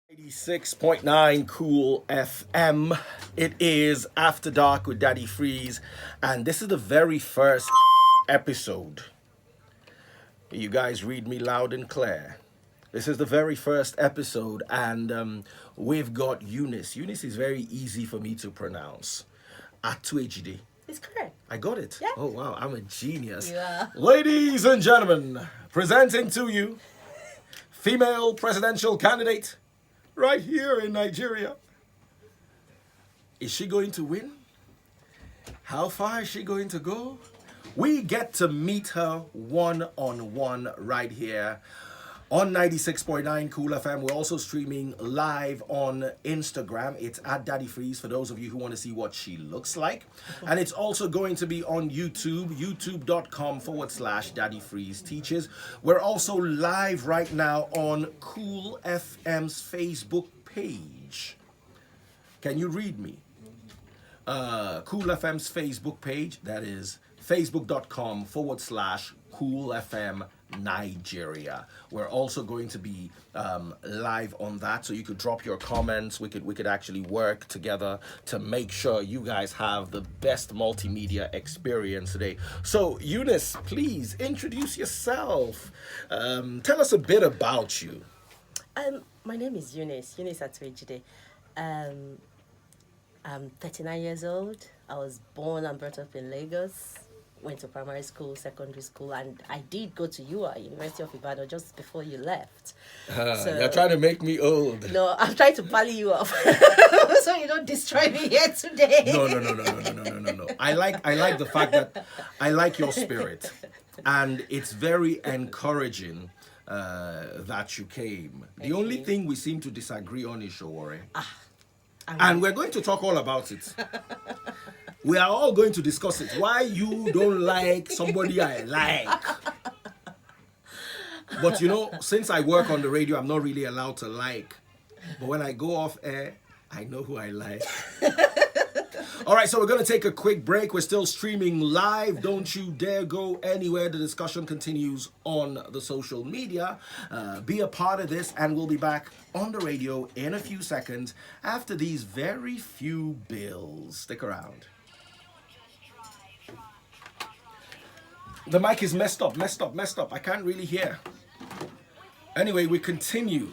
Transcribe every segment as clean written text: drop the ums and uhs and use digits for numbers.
86.9 Cool FM. It is After Dark with Daddy Freeze, and this is the very first episode. You guys read me loud and clear. This is the very first episode, and we've got Eunice. Eunice is very easy for me to pronounce. Aluejide. It's correct. I got it. Yeah. Oh, wow. I'm a genius. You are. Ladies and gentlemen, presenting to you female presidential candidate right here in Nigeria. Is she going to win? How far is she going to go? We get to meet her one-on-one right here on 96.9 Cool FM. We're also streaming live on Instagram. It's at Daddy Freeze for those of you who want to see what she looks like. And it's also going to be on YouTube, youtube.com/Daddy Freeze Teaches. We're also live right now on Cool FM's Facebook page. Can you read me? Cool FM's Facebook page, that is facebook.com/Cool FM Nigeria. We're also going to be live on that, so you could drop your comments. We could actually work together to make sure you guys have the best multimedia experience today. So Eunice, please introduce yourself. Tell us a bit about you. My name is Eunice Aluejide. I'm 39 years old. I was born and brought up in Lagos. Went to primary school, secondary school, and I did go to UA, University of Ibadan, just before you left. So, you're trying to make me old. No, I'm trying to pally you off so you don't destroy me here today. No. I like the fact that I like your spirit, and it's very encouraging that you came. The only thing we seem to disagree on is Sowore. And we're going to talk all about it. We are all going to discuss it. Why you don't like somebody I like. But you know, since I work on the radio, I'm not really allowed to like. But when I go off air, I know who I like. All right, so we're going to take a quick break. We're still streaming live. Don't you dare go anywhere. The discussion continues on the social media. Be a part of this, and we'll be back on the radio in a few seconds after these very few bills. Stick around. The mic is messed up. I can't really hear. Anyway, we continue.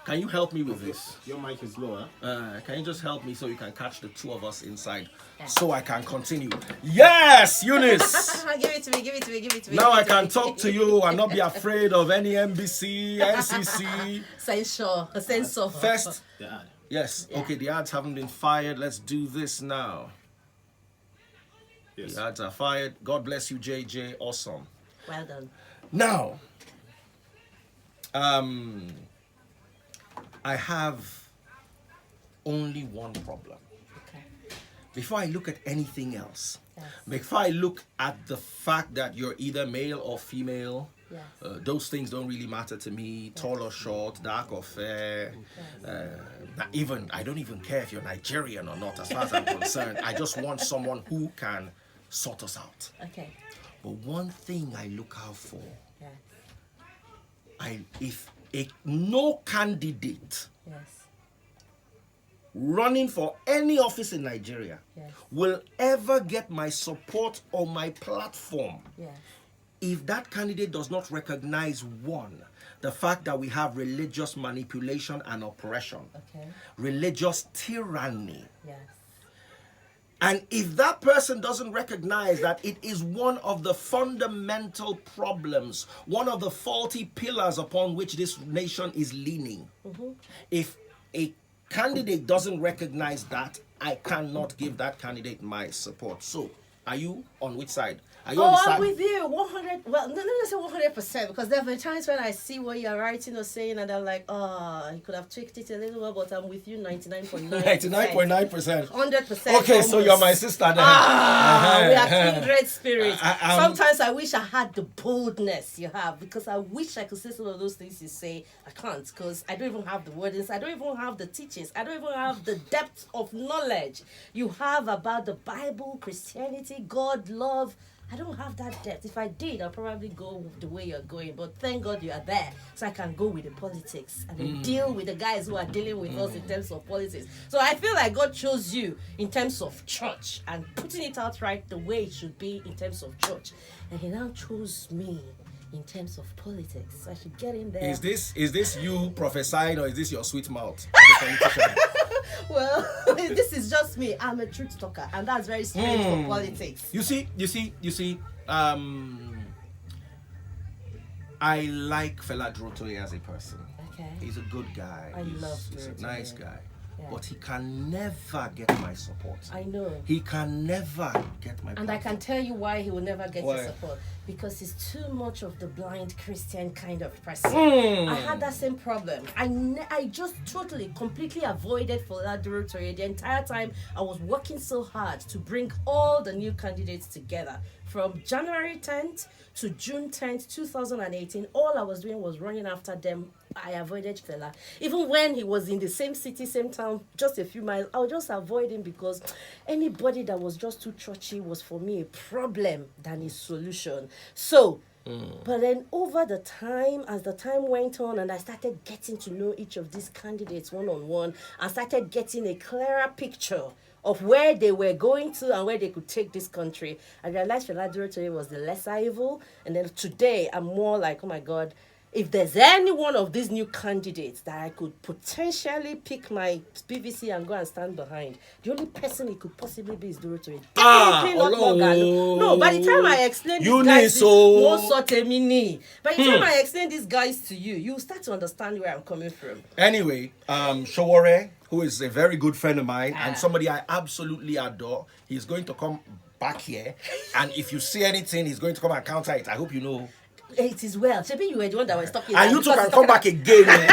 Can you help me with this? Your mic is lower. Can you just help me so you can catch the two of us inside so I can continue? Yes, Eunice! Give it to me. Now I can talk to you and not be afraid of any NBC, NCC. Censor. First, The ad. yes. Yeah. Okay, the ads haven't been fired. Let's do this now. Yes. The ads are fired. God bless you, JJ. Awesome. Well done. Now, I have only one problem. Okay. Before I look at anything else, Yes. before I look at the fact that you're either male or female, Yes. those things don't really matter to me. Tall or short, dark or fair. I don't even care if you're Nigerian or not, as far as I'm concerned. I just want someone who can sort us out. Okay. But one thing I look out for, Yes. if no candidate Yes. running for any office in Nigeria Yes. will ever get my support or my platform Yes. if that candidate does not recognize, one, the fact that we have religious manipulation and oppression, Okay. religious tyranny. Yes. And if that person doesn't recognize that it is one of the fundamental problems, one of the faulty pillars upon which this nation is leaning, if a candidate doesn't recognize that, I cannot give that candidate my support. So, are you on which side? Are you on the I'm side? with you 100. Well, no, let me say 100% because there have times when I see what you're writing or saying, and I'm like, oh, you could have tweaked it a little bit, but I'm with you 99.9%. 99.9%. 100%. Okay, so you're my sister then. We are kindred spirits. Sometimes I wish I had the boldness you have because I wish I could say some of those things you say. I can't because I don't even have the wordings. I don't even have the teachings. I don't even have the depth of knowledge you have about the Bible, Christianity, Christianity, God, love. I don't have that depth. If I did, I'll probably go the way you're going. But thank God you are there, so I can go with the politics and then deal with the guys who are dealing with us in terms of politics. So I feel like God chose you in terms of church and putting it out right the way it should be in terms of church. And He now chose me in terms of politics. So I should get in there. Is this you prophesying, or is this your sweet mouth as a politician? Well, this is just me. I'm a truth talker, and that's very strange for politics. You see. I like Fela Durotoye as a person. Okay. He's a good guy. He's a nice guy. Yeah. But he can never get my support. I know. He can never get my. And I can tell you why he will never get Why? your support. Because he's too much of the blind Christian kind of person. I had that same problem. I just totally, completely avoided Fela Durotoye the entire time. I was working so hard to bring all the new candidates together. From January 10th to June 10th, 2018, all I was doing was running after them. I avoided Fela. Even when he was in the same city, same town, just a few miles, I would just avoid him because anybody that was just too churchy was for me a problem than a solution. So, but then over the time, as the time went on and I started getting to know each of these candidates one-on-one, I started getting a clearer picture of where they were going to and where they could take this country. I realized Fela Durotoye was the lesser evil. And then today, I'm more like, oh my God, if there's any one of these new candidates that I could potentially pick my PVC and go and stand behind, the only person it could possibly be is Durotoye. Definitely not Morgan. No, by the time I explain these guys, by the time I explain these guys to you, you start to understand where I'm coming from. Anyway, Sowore, who is a very good friend of mine and somebody I absolutely adore, he's going to come back here, and if you see anything, he's going to come and counter it. I hope you know. It is well. Maybe you were the one that was talking. And you two can come back again.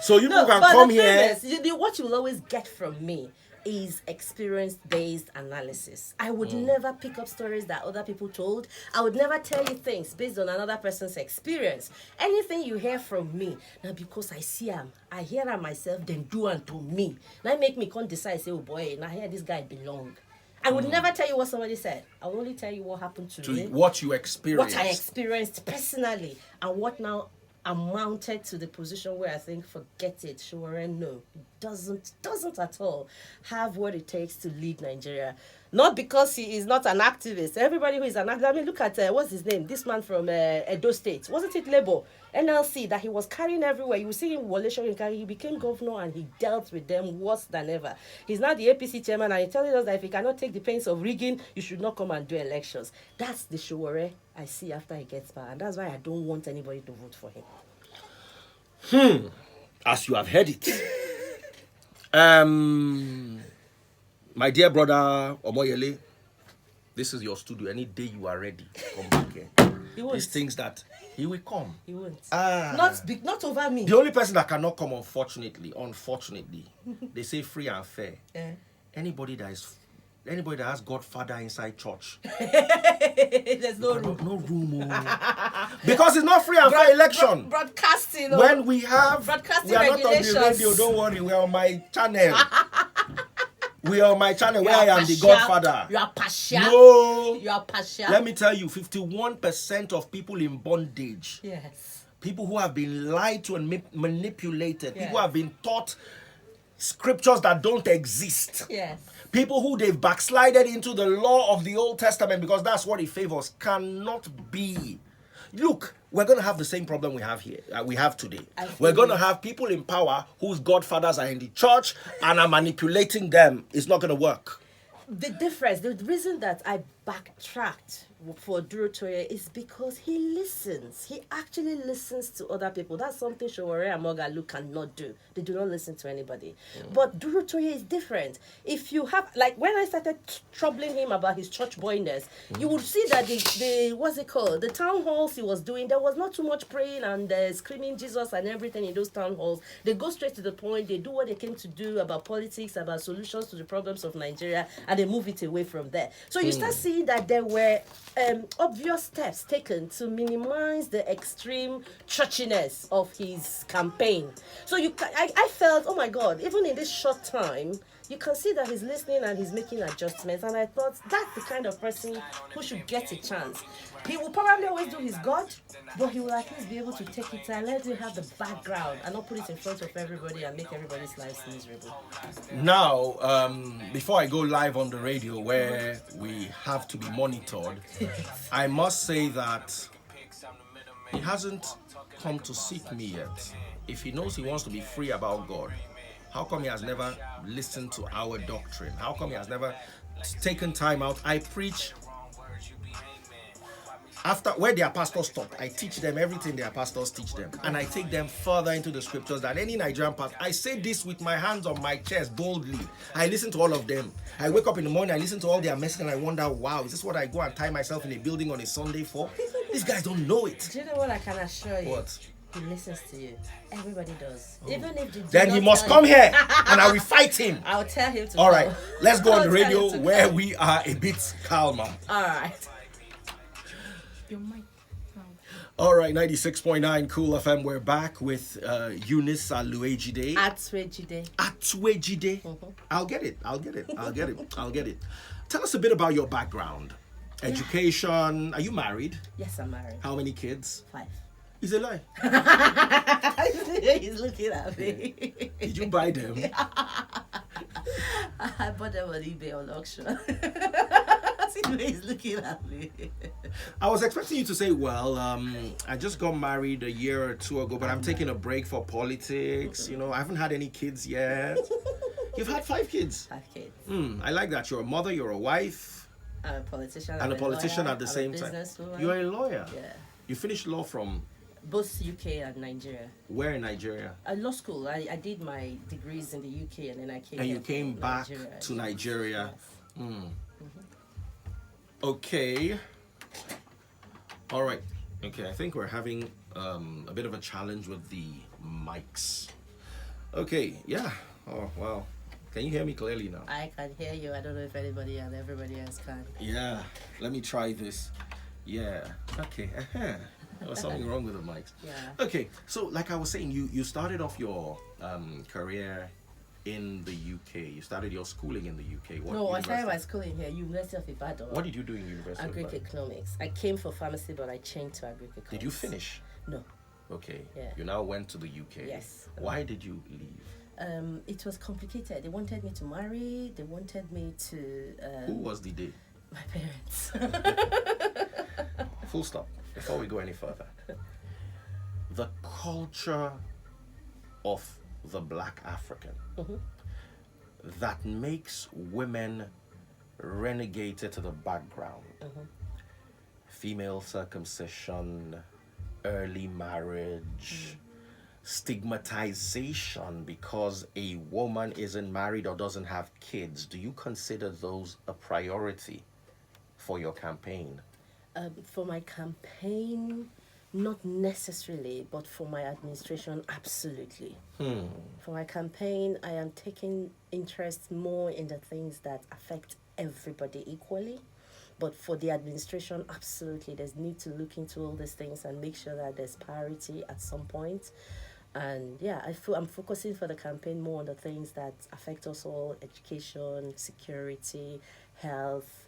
So you two can come here. What you will always get from me is experience-based analysis. I would never pick up stories that other people told. I would never tell you things based on another person's experience. Anything you hear from me, now because I see them, I hear them myself, then do unto me. Now make me come decide, say, oh boy, now here this guy belong. I would never tell you what somebody said. I will only tell you what happened to me. What you experienced. What I experienced personally. And what now amounted to the position where I think, forget it, Sowore, no. Doesn't at all have what it takes to lead Nigeria. Not because he is not an activist. Everybody who is an activist, I mean, look at, what's his name? This man from Edo State. Wasn't it Labour? NLC that he was carrying everywhere. You will see him, Wole Soyinka, he became governor and he dealt with them worse than ever. He's now the APC chairman and he's telling us that if he cannot take the pains of rigging, you should not come and do elections. That's the Sowore I see after he gets back. And that's why I don't want anybody to vote for him. As you have heard it. My dear brother Omoyele, this is your studio. Any day you are ready, come back here. He won't. These things that he will come. He won't. Not over me. The only person that cannot come, unfortunately, they say free and fair. Anybody that has Godfather inside church. There's no room. No room. Because it's not free and fair election. Broadcasting. When we are broadcasting not on regulations. the radio, don't worry, we are on my channel. We are on my channel where I am the partial. Godfather. You are partial. No. You are partial. Let me tell you, 51% of people in bondage. Yes. People who have been lied to and manipulated. Yes. People who have been taught scriptures that don't exist. Yes. People who they've backslided into the law of the Old Testament because that's what it favors cannot be. Look, we're going to have the same problem we have here. We have today. We're going to have people in power whose godfathers are in the church and are manipulating them. It's not going to work. The difference, the reason that I backtracked for Durotoye is because he listens. He actually listens to other people. That's something Sowore and Mogalu cannot do. They do not listen to anybody. But Durotoye is different. If you have, like when I started troubling him about his church boyness, you would see that the town halls he was doing, there was not too much praying and screaming Jesus and everything in those town halls. They go straight to the point. They do what they came to do about politics, about solutions to the problems of Nigeria, and they move it away from there. So you start seeing that there were obvious steps taken to minimize the extreme churchiness of his campaign. So I felt, oh my God, even in this short time, you can see that he's listening and he's making adjustments. And I thought that's the kind of person who should get a chance. He will probably always do his God, but he will at least be able to take it and let you have the background and not put it in front of everybody and make everybody's lives miserable. Now, before I go live on the radio where we have to be monitored, I must say that he hasn't come to seek me yet. If he knows he wants to be free about God, how come he has never listened to our doctrine? How come he has never taken time out? I preach after where their pastors stop. I teach them everything their pastors teach them, and I take them further into the scriptures than any Nigerian pastor. I say this with my hands on my chest boldly. I listen to all of them. I wake up in the morning, I listen to all their messages, and I wonder, wow, is this what I go and tie myself in a building on a Sunday for? These guys don't know it. Do you know what I can assure you? What? He listens to you. Everybody does. Even if they do Then he not must tell come you. here, and I will fight him. I'll tell him to All right, come. let's go on I'll the tell radio him to where come. we are a bit calmer. All right. Your mic. All right, 96.9 Cool FM. We're back with Eunice Aluejide. Aluejide. Aluejide. I'll get it. Tell us a bit about your background. Education. Are you married? Yes, I'm married. How many kids? 5. Is a lie. He's looking at me. Did you buy them? I bought them on eBay on auction. See the way he's looking at me. I was expecting you to say, well, I just got married a year or two ago, but I'm taking a break for politics. You know, I haven't had any kids yet. You've had 5 kids. 5 kids. I like that. You're a mother, you're a wife, I'm a politician. and a politician lawyer, at the I'm same a time. businesswoman. You're a lawyer. Yeah. You finished law from Both UK and Nigeria. where in Nigeria? Law school. I did my degrees in the UK and then I came. And you here came from back Nigeria. to Nigeria. Yes. Okay. All right. Okay, I think we're having a bit of a challenge with the mics. Okay, yeah. Oh, wow. Can you hear me clearly now? I can hear you. I don't know if anybody and everybody else can. Yeah. Let me try this. Yeah. Okay. There was something wrong with the mics. Yeah. Okay, so like I was saying, you started off your career in the UK. You started your schooling in the UK. What No, I started my university? school in here, University of Ibadan. What did you do in University of Agric Ibadan? economics. I came for pharmacy, but I changed to agric economics. Did you finish? No. Okay. Yeah. You now went to the UK. Yes. Why did you leave? It was complicated. They wanted me to marry. They wanted me to. Who was the day? My parents. Full stop. Before we go any further. The culture of the black African that makes women renegated to the background. Female circumcision, early marriage, stigmatization because a woman isn't married or doesn't have kids. Do you consider those a priority for your campaign? For my campaign, not necessarily, but for my administration, absolutely. For my campaign, I am taking interest more in the things that affect everybody equally. But for the administration, absolutely, there's need to look into all these things and make sure that there's parity at some point. And yeah, I'm focusing for the campaign more on the things that affect us all: education, security, health,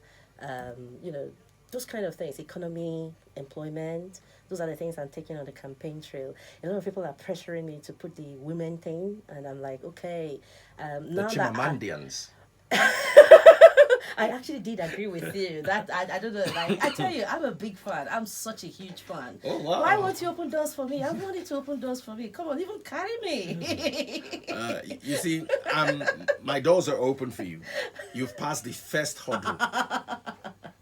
those kind of things, economy, employment. Those are the things I'm taking on the campaign trail. A lot of people are pressuring me to put the women thing, and I'm like, okay. The Now that Chimamandians. I actually did agree with you. That I don't know. Like, I tell you, I'm a big fan. I'm such a huge fan. Oh, wow. Why won't you open doors for me? I wanted to open doors for me. Come on, even carry me. You see, my doors are open for you. You've passed the first hurdle.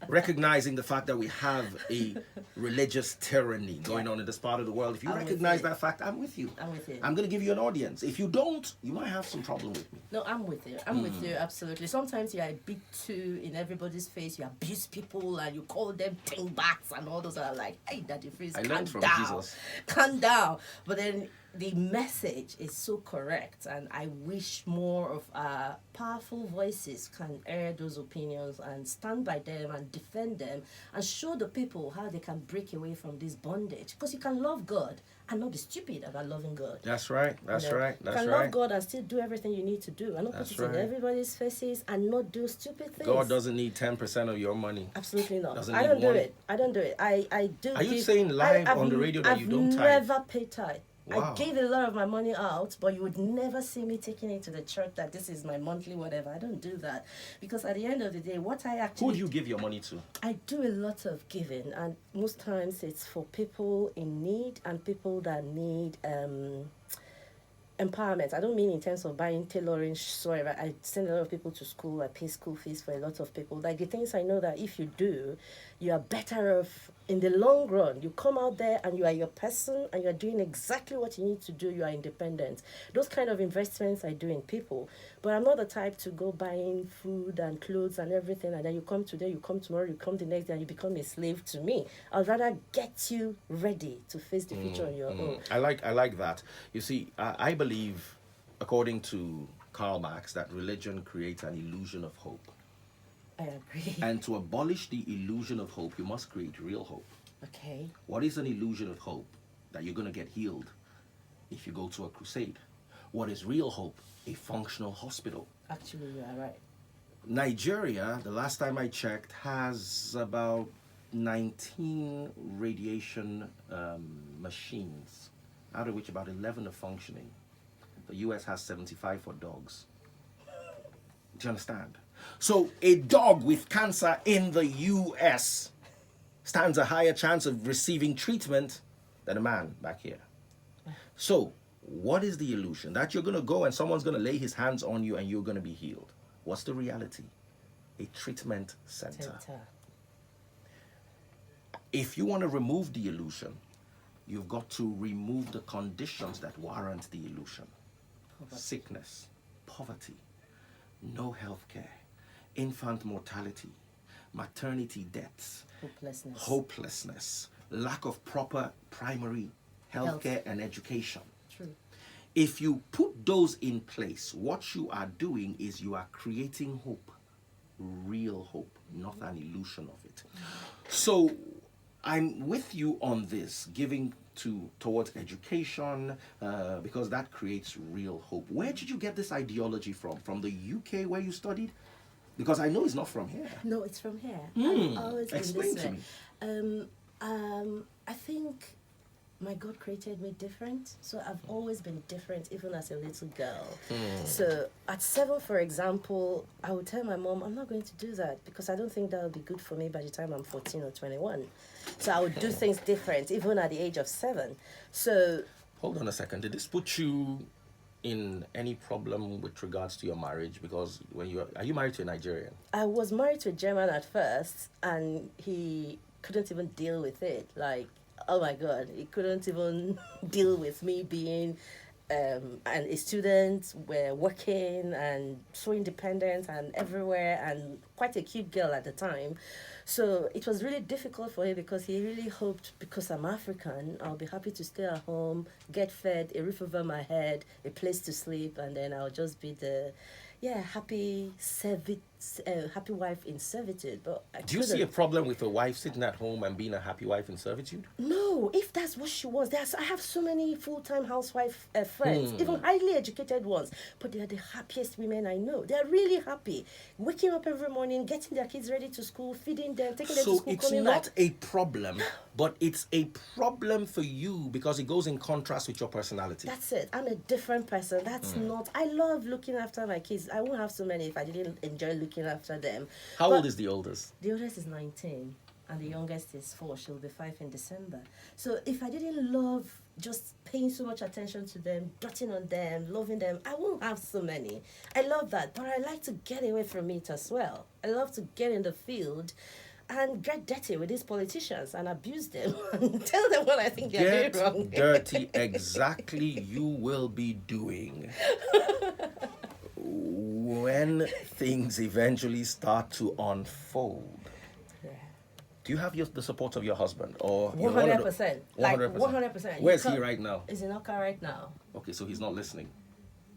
Recognizing the fact that we have a religious tyranny going on in this part of the world. If you I'm with recognize you. that fact, I'm with you. I'm with you. I'm going to give you an audience. If you don't, you might have some problem with me. No, I'm with you. I'm with you, absolutely. Sometimes you're a bit too in everybody's face. You abuse people and you call them tingbats and all those are like, hey, Daddy Freeze, I calm learned from down. Jesus. Calm down. But then the message is so correct, and I wish more of powerful voices can air those opinions and stand by them and defend them and show the people how they can break away from this bondage. Because you can love God and not be stupid about loving God. That's right. That's You know, right. you That's can right. love God and still do everything you need to do, and not That's put it in right. everybody's faces and not do stupid things. God doesn't need 10% of your money. Absolutely not. Doesn't I need don't do one. it. I don't do it. I do. Are you give- saying live I've on the radio that you don't tithe? I've never paid tithe. Wow. I gave a lot of my money out, but you would never see me taking it to the church that this is my monthly whatever. I don't do that, because at the end of the day, what I actually Who do you give your money to? I do a lot of giving, and most times it's for people in need and people that need empowerment. I don't mean in terms of buying tailoring, whatever. I send a lot of people to school. I pay school fees for a lot of people. Like the things I know that if you do, you are better off in the long run. You come out there and you are your person and you are doing exactly what you need to do. You are independent. Those kind of investments I do in people. But I'm not the type to go buying food and clothes and everything, and then you come today, you come tomorrow, you come the next day, and you become a slave to me. I'd rather get you ready to face the future on your own. I like that. You see, I believe, according to Karl Marx, that religion creates an illusion of hope. I agree. And to abolish the illusion of hope, you must create real hope. Okay. What is an illusion of hope? That you're going to get healed if you go to a crusade. What is real hope? A functional hospital. Actually, you are right. Nigeria, the last time I checked, has about 19 radiation machines, out of which about 11 are functioning. The US has 75 for dogs. Do you understand? So a dog with cancer in the US stands a higher chance of receiving treatment than a man back here. So what is the illusion? That you're going to go and someone's going to lay his hands on you and you're going to be healed. What's the reality? A treatment center. If you want to remove the illusion, you've got to remove the conditions that warrant the illusion. Sickness, poverty, no health care, infant mortality, maternity deaths, hopelessness, lack of proper primary health care and education. True. If you put those in place, what you are doing is you are creating hope, real hope, not an illusion of it. So I'm with you on this, giving towards education, because that creates real hope. Where did you get this ideology from? From the UK where you studied? Because I know it's not from here. No, it's from here. I've always been Explain this to way. I think my God created me different, so I've always been different, even as a little girl. So at 7, for example, I would tell my mom, I'm not going to do that because I don't think that will be good for me by the time I'm 14 or 21. So I would do things different, even at the age of 7. So hold on a second. Did this put you in any problem with regards to your marriage? Because are you married to a Nigerian? I was married to a German at first, and he couldn't even deal with it. Like, oh my God, he couldn't even deal with me being and a student, we're working and so independent and everywhere, and quite a cute girl at the time. So it was really difficult for him because he really hoped, because I'm African, I'll be happy to stay at home, get fed, a roof over my head, a place to sleep, and then I'll just be the happy wife in servitude. But do you see a problem with a wife sitting at home and being a happy wife in servitude? No, if that's what she was. I have so many full-time housewife friends, even highly educated ones, but they are the happiest women I know. They are really happy, waking up every morning, getting their kids ready to school, feeding them, taking them to school, it's coming not back. a problem, but it's a problem for you because it goes in contrast with your personality. That's it. I'm a different person. That's not. I love looking after my kids. I won't have so many if I didn't enjoy looking after them. How old is the oldest? The oldest is 19. And the youngest is 4. She'll be 5 in December. So if I didn't love just paying so much attention to them, doting on them, loving them, I won't have so many. I love that, but I like to get away from it as well. I love to get in the field and get dirty with these politicians and abuse them and tell them what I think they're doing wrong. Get dirty, exactly you will be doing. When things eventually start to unfold. Do you have the support of your husband? Or 100%. Like 100%. 100%. Where's he right now? He's in Oka right now. Okay, so he's not listening.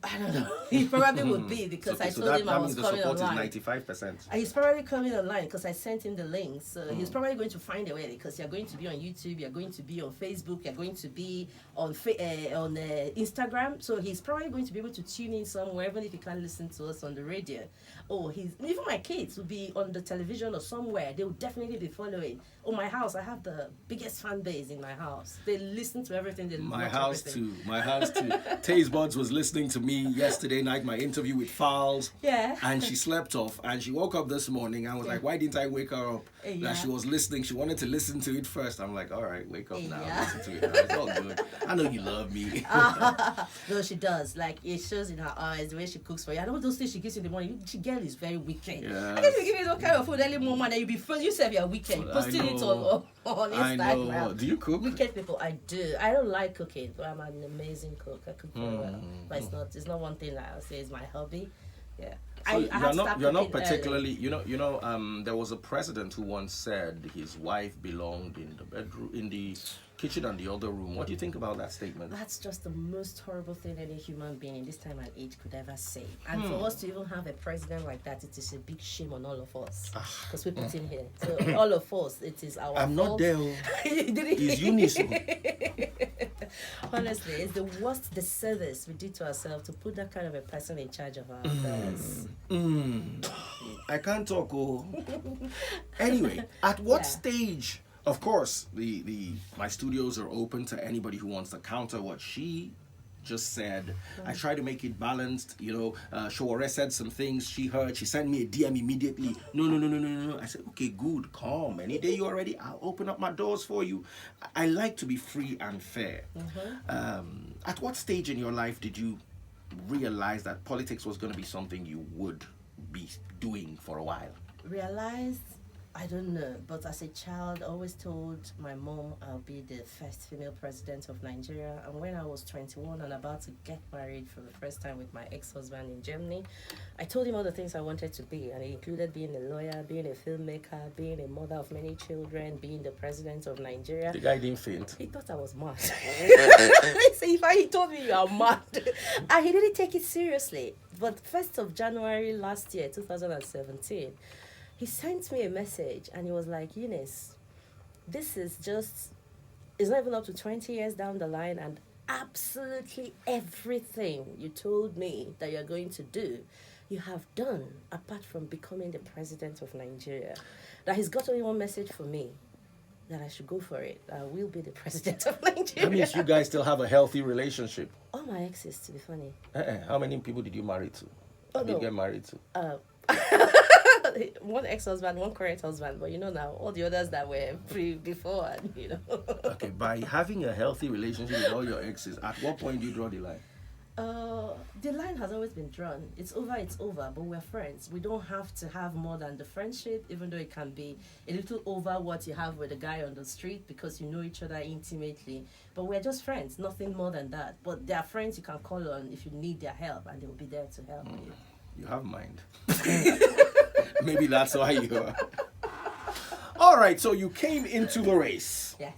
I don't know. He probably would be because I So told him I that was means the coming support online. is 95%. He's probably coming online because I sent him the link. So he's probably going to find a way because you're going to be on YouTube, you're going to be on Facebook, you're going to be on Instagram. So he's probably going to be able to tune in somewhere, even if he can't listen to us on the radio. Oh, even my kids will be on the television or somewhere. They will definitely be following. Oh, my house, I have the biggest fan base in my house. They listen to everything. They My watch house everything. too. My house too. Taze Buds was listening to me yesterday night, my interview with Fowles. Yeah. And she slept off. And she woke up this morning and was like, why didn't I wake her up? Yeah. That she was listening. She wanted to listen to it first. I'm like, all right, wake up now. Yeah. Listen to it now. It's all good. I know you love me. No, she does. Like, it shows in her eyes the way she cooks for you. I know those things she gives you in the morning. She girl is very wicked. Yes. I guess you give you what kind of food early morning and you be first. You say you're wicked. You posting it on I Instagram. know. Do you cook? Wicked people, I do. I don't like cooking, but I'm an amazing cook. I cook very well, but it's not one thing that I'll say is my hobby. Yeah, So you're not cooking particularly early. There was a president who once said his wife belonged in the bedroom, in the kitchen and the other room. What do you think about that statement? That's just the most horrible thing any human being in this time and age could ever say. And for us to even have a president like that, it is a big shame on all of us. Because we put him here. So all of us, it is our I'm fault. not there. It's Eunice. Honestly, it's the worst disservice we did to ourselves to put that kind of a person in charge of our affairs. I can't talk. Anyway, at what Yeah. stage? Of course, my studios are open to anybody who wants to counter what she just said. I try to make it balanced. Sowore said some things she heard. She sent me a DM immediately. No. I said, okay, good, calm. Any day you're ready, I'll open up my doors for you. I like to be free and fair. At what stage in your life did you realize that politics was going to be something you would be doing for a while? Realized, I don't know, but as a child, I always told my mom I'll be the first female president of Nigeria. And when I was 21 and about to get married for the first time with my ex-husband in Germany, I told him all the things I wanted to be, and it included being a lawyer, being a filmmaker, being a mother of many children, being the president of Nigeria. The guy didn't faint. He thought I was mad. He told me you are mad. And he didn't take it seriously. But 1st of January last year, 2017, he sent me a message and he was like, Eunice, this is just, it's not even up to 20 years down the line, and absolutely everything you told me that you're going to do, you have done, apart from becoming the president of Nigeria. That he's got only one message for me, that I should go for it. I will be the president of Nigeria. That means you guys still have a healthy relationship. All my exes, to be funny. How many people did you marry to? Oh, Did you no. get married to? One ex-husband, one current husband, but now all the others that were before, Okay, by having a healthy relationship with all your exes, at what point do you draw the line? The line has always been drawn. It's over, but we're friends. We don't have to have more than the friendship, even though it can be a little over what you have with a guy on the street because you know each other intimately. But we're just friends, nothing more than that. But there are friends you can call on if you need their help, and they'll be there to help you. You have mind. Maybe that's why you are. All right, so you came into the race. Yes.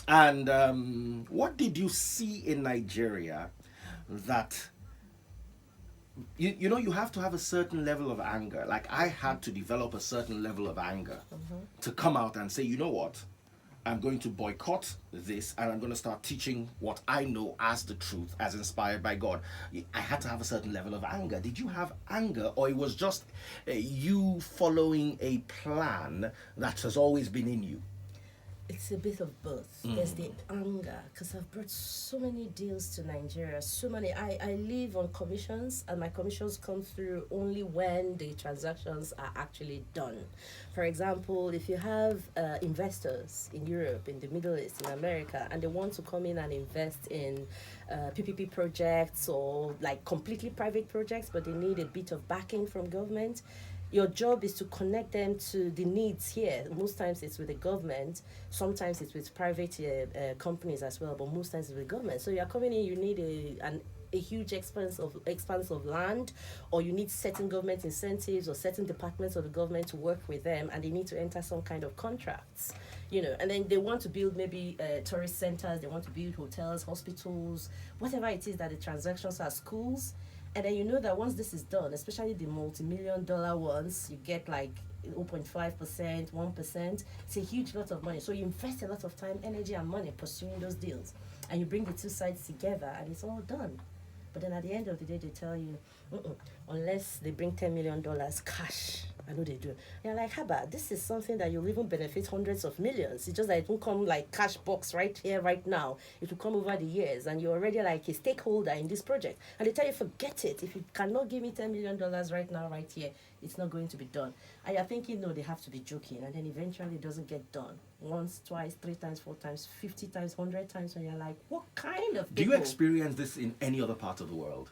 And what did you see in Nigeria that you have to have a certain level of anger? Like, I had to develop a certain level of anger to come out and say, you know what, I'm going to boycott this and I'm going to start teaching what I know as the truth, as inspired by God. I had to have a certain level of anger. Did you have anger, or it was just you following a plan that has always been in you? It's a bit of both. There's the anger, because I've brought so many deals to Nigeria, so many. I live on commissions, and my commissions come through only when the transactions are actually done. For example, if you have investors in Europe, in the Middle East, in America, and they want to come in and invest in PPP projects or like completely private projects, but they need a bit of backing from government, your job is to connect them to the needs here. Most times it's with the government. Sometimes it's with private companies as well, but most times it's with government. So you're coming in, you need a huge expanse of land, or you need certain government incentives or certain departments of the government to work with them, and they need to enter some kind of contracts. And then they want to build maybe tourist centers, they want to build hotels, hospitals, whatever it is that the transactions are, schools. And then you know that once this is done, especially the multi-million dollar ones, you get like 0.5%, 1%. It's a huge lot of money. So you invest a lot of time, energy, and money pursuing those deals. And you bring the two sides together, and it's all done. But then at the end of the day, they tell you, unless they bring $10 million cash. I know they do. And you're like, Haba, this is something that you'll even benefit hundreds of millions. It's just that it won't come like cash box right here, right now. It will come over the years, and you're already like a stakeholder in this project. And they tell you, forget it. If you cannot give me $10 million right now, right here, it's not going to be done. And you're thinking, no, they have to be joking. And then eventually it doesn't get done. Once, twice, 3 times, 4 times, 50 times, 100 times. And you're like, what kind of Do you people? experience this in any other part of the world?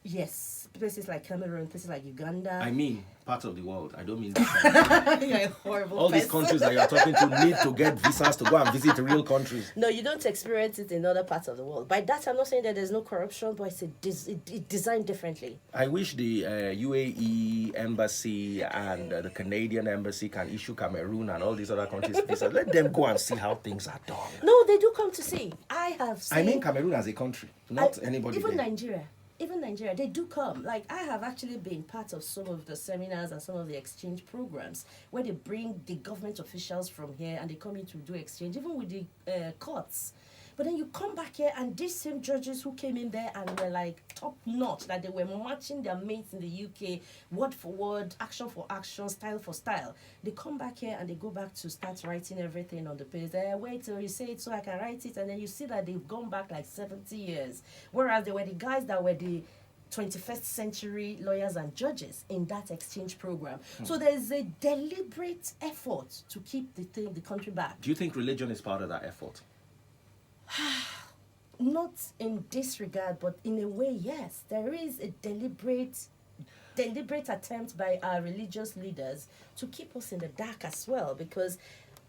Yes. Places like Cameroon, places like Uganda. I mean, parts of the world. I don't mean this country. You're a horrible All these person. countries that you're talking to need to get visas to go and visit real countries. No, you don't experience it in other parts of the world. By that, I'm not saying that there's no corruption, but it's designed differently. I wish the UAE embassy and the Canadian embassy can issue Cameroon and all these other countries visas. Let them go and see how things are done. No, they do come to see. I have seen. I mean Cameroon as a country, not anybody Even there. Nigeria. Even Nigeria, they do come. Like, I have actually been part of some of the seminars and some of the exchange programs where they bring the government officials from here and they come in to do exchange, even with the courts. But then you come back here and these same judges who came in there and were like top notch, that they were matching their mates in the UK, word for word, action for action, style for style. They come back here and they go back to start writing everything on the page. Wait till you say it so I can write it. And then you see that they've gone back like 70 years. Whereas they were the guys that were the 21st century lawyers and judges in that exchange program. So there's a deliberate effort to keep the country back. Do you think religion is part of that effort? Not in this regard, but in a way, yes. There is a deliberate attempt by our religious leaders to keep us in the dark as well, because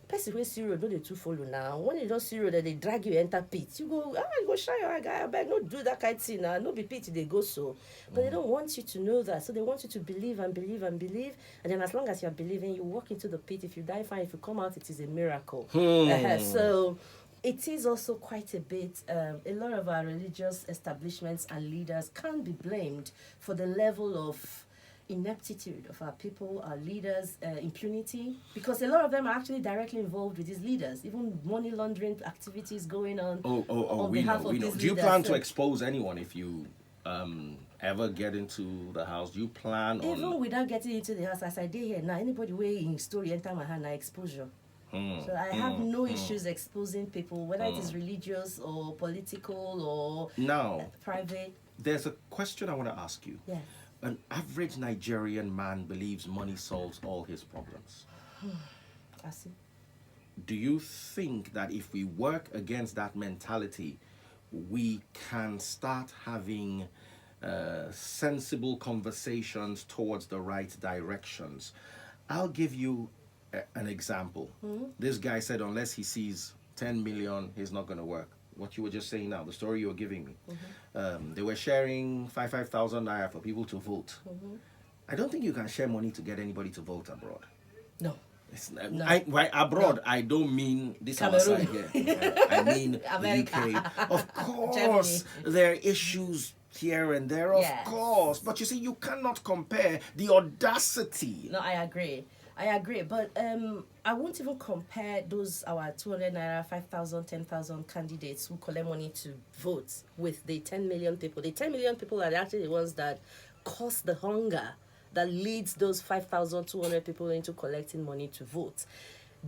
person wey see road no dey too follow now. When you don't see road, they drag you enter pit. You go, you go shine your eye, guy. I beg, no do that kind of thing now. No be pit, they go so. But they don't want you to know that. So they want you to believe and believe and believe. And then as long as you're believing, you walk into the pit. If you die, fine. If you come out, it is a miracle. So it is also quite a bit, a lot of our religious establishments and leaders can be blamed for the level of ineptitude of our people, our leaders, impunity, because a lot of them are actually directly involved with these leaders, even money laundering activities going on. We know. Do you plan to expose anyone if you ever get into the house? Do you plan on... Even without getting into the house, as I did here now, anybody way in story enter my hand, I exposure. So I have no issues exposing people, whether it is religious or political or Now, private. there's a question I want to ask you. Yeah. An average Nigerian man believes money solves all his problems. I see. Do you think that if we work against that mentality, we can start having sensible conversations towards the right directions? I'll give you an example. This guy said unless he sees 10 million, he's not going to work. What you were just saying now, the story you were giving me. They were sharing 5,000 naira for people to vote. I don't think you can share money to get anybody to vote abroad. No. No. Abroad, no. I don't mean this outside here. I mean America. the UK. Of course, Germany. there are issues here and there, of course. But you see, you cannot compare the audacity. No, I agree, but I won't even compare those our 200 naira, 5,000, 10,000 candidates who collect money to vote with the 10 million people. The 10 million people are actually the ones that cause the hunger that leads those 5,200 people into collecting money to vote.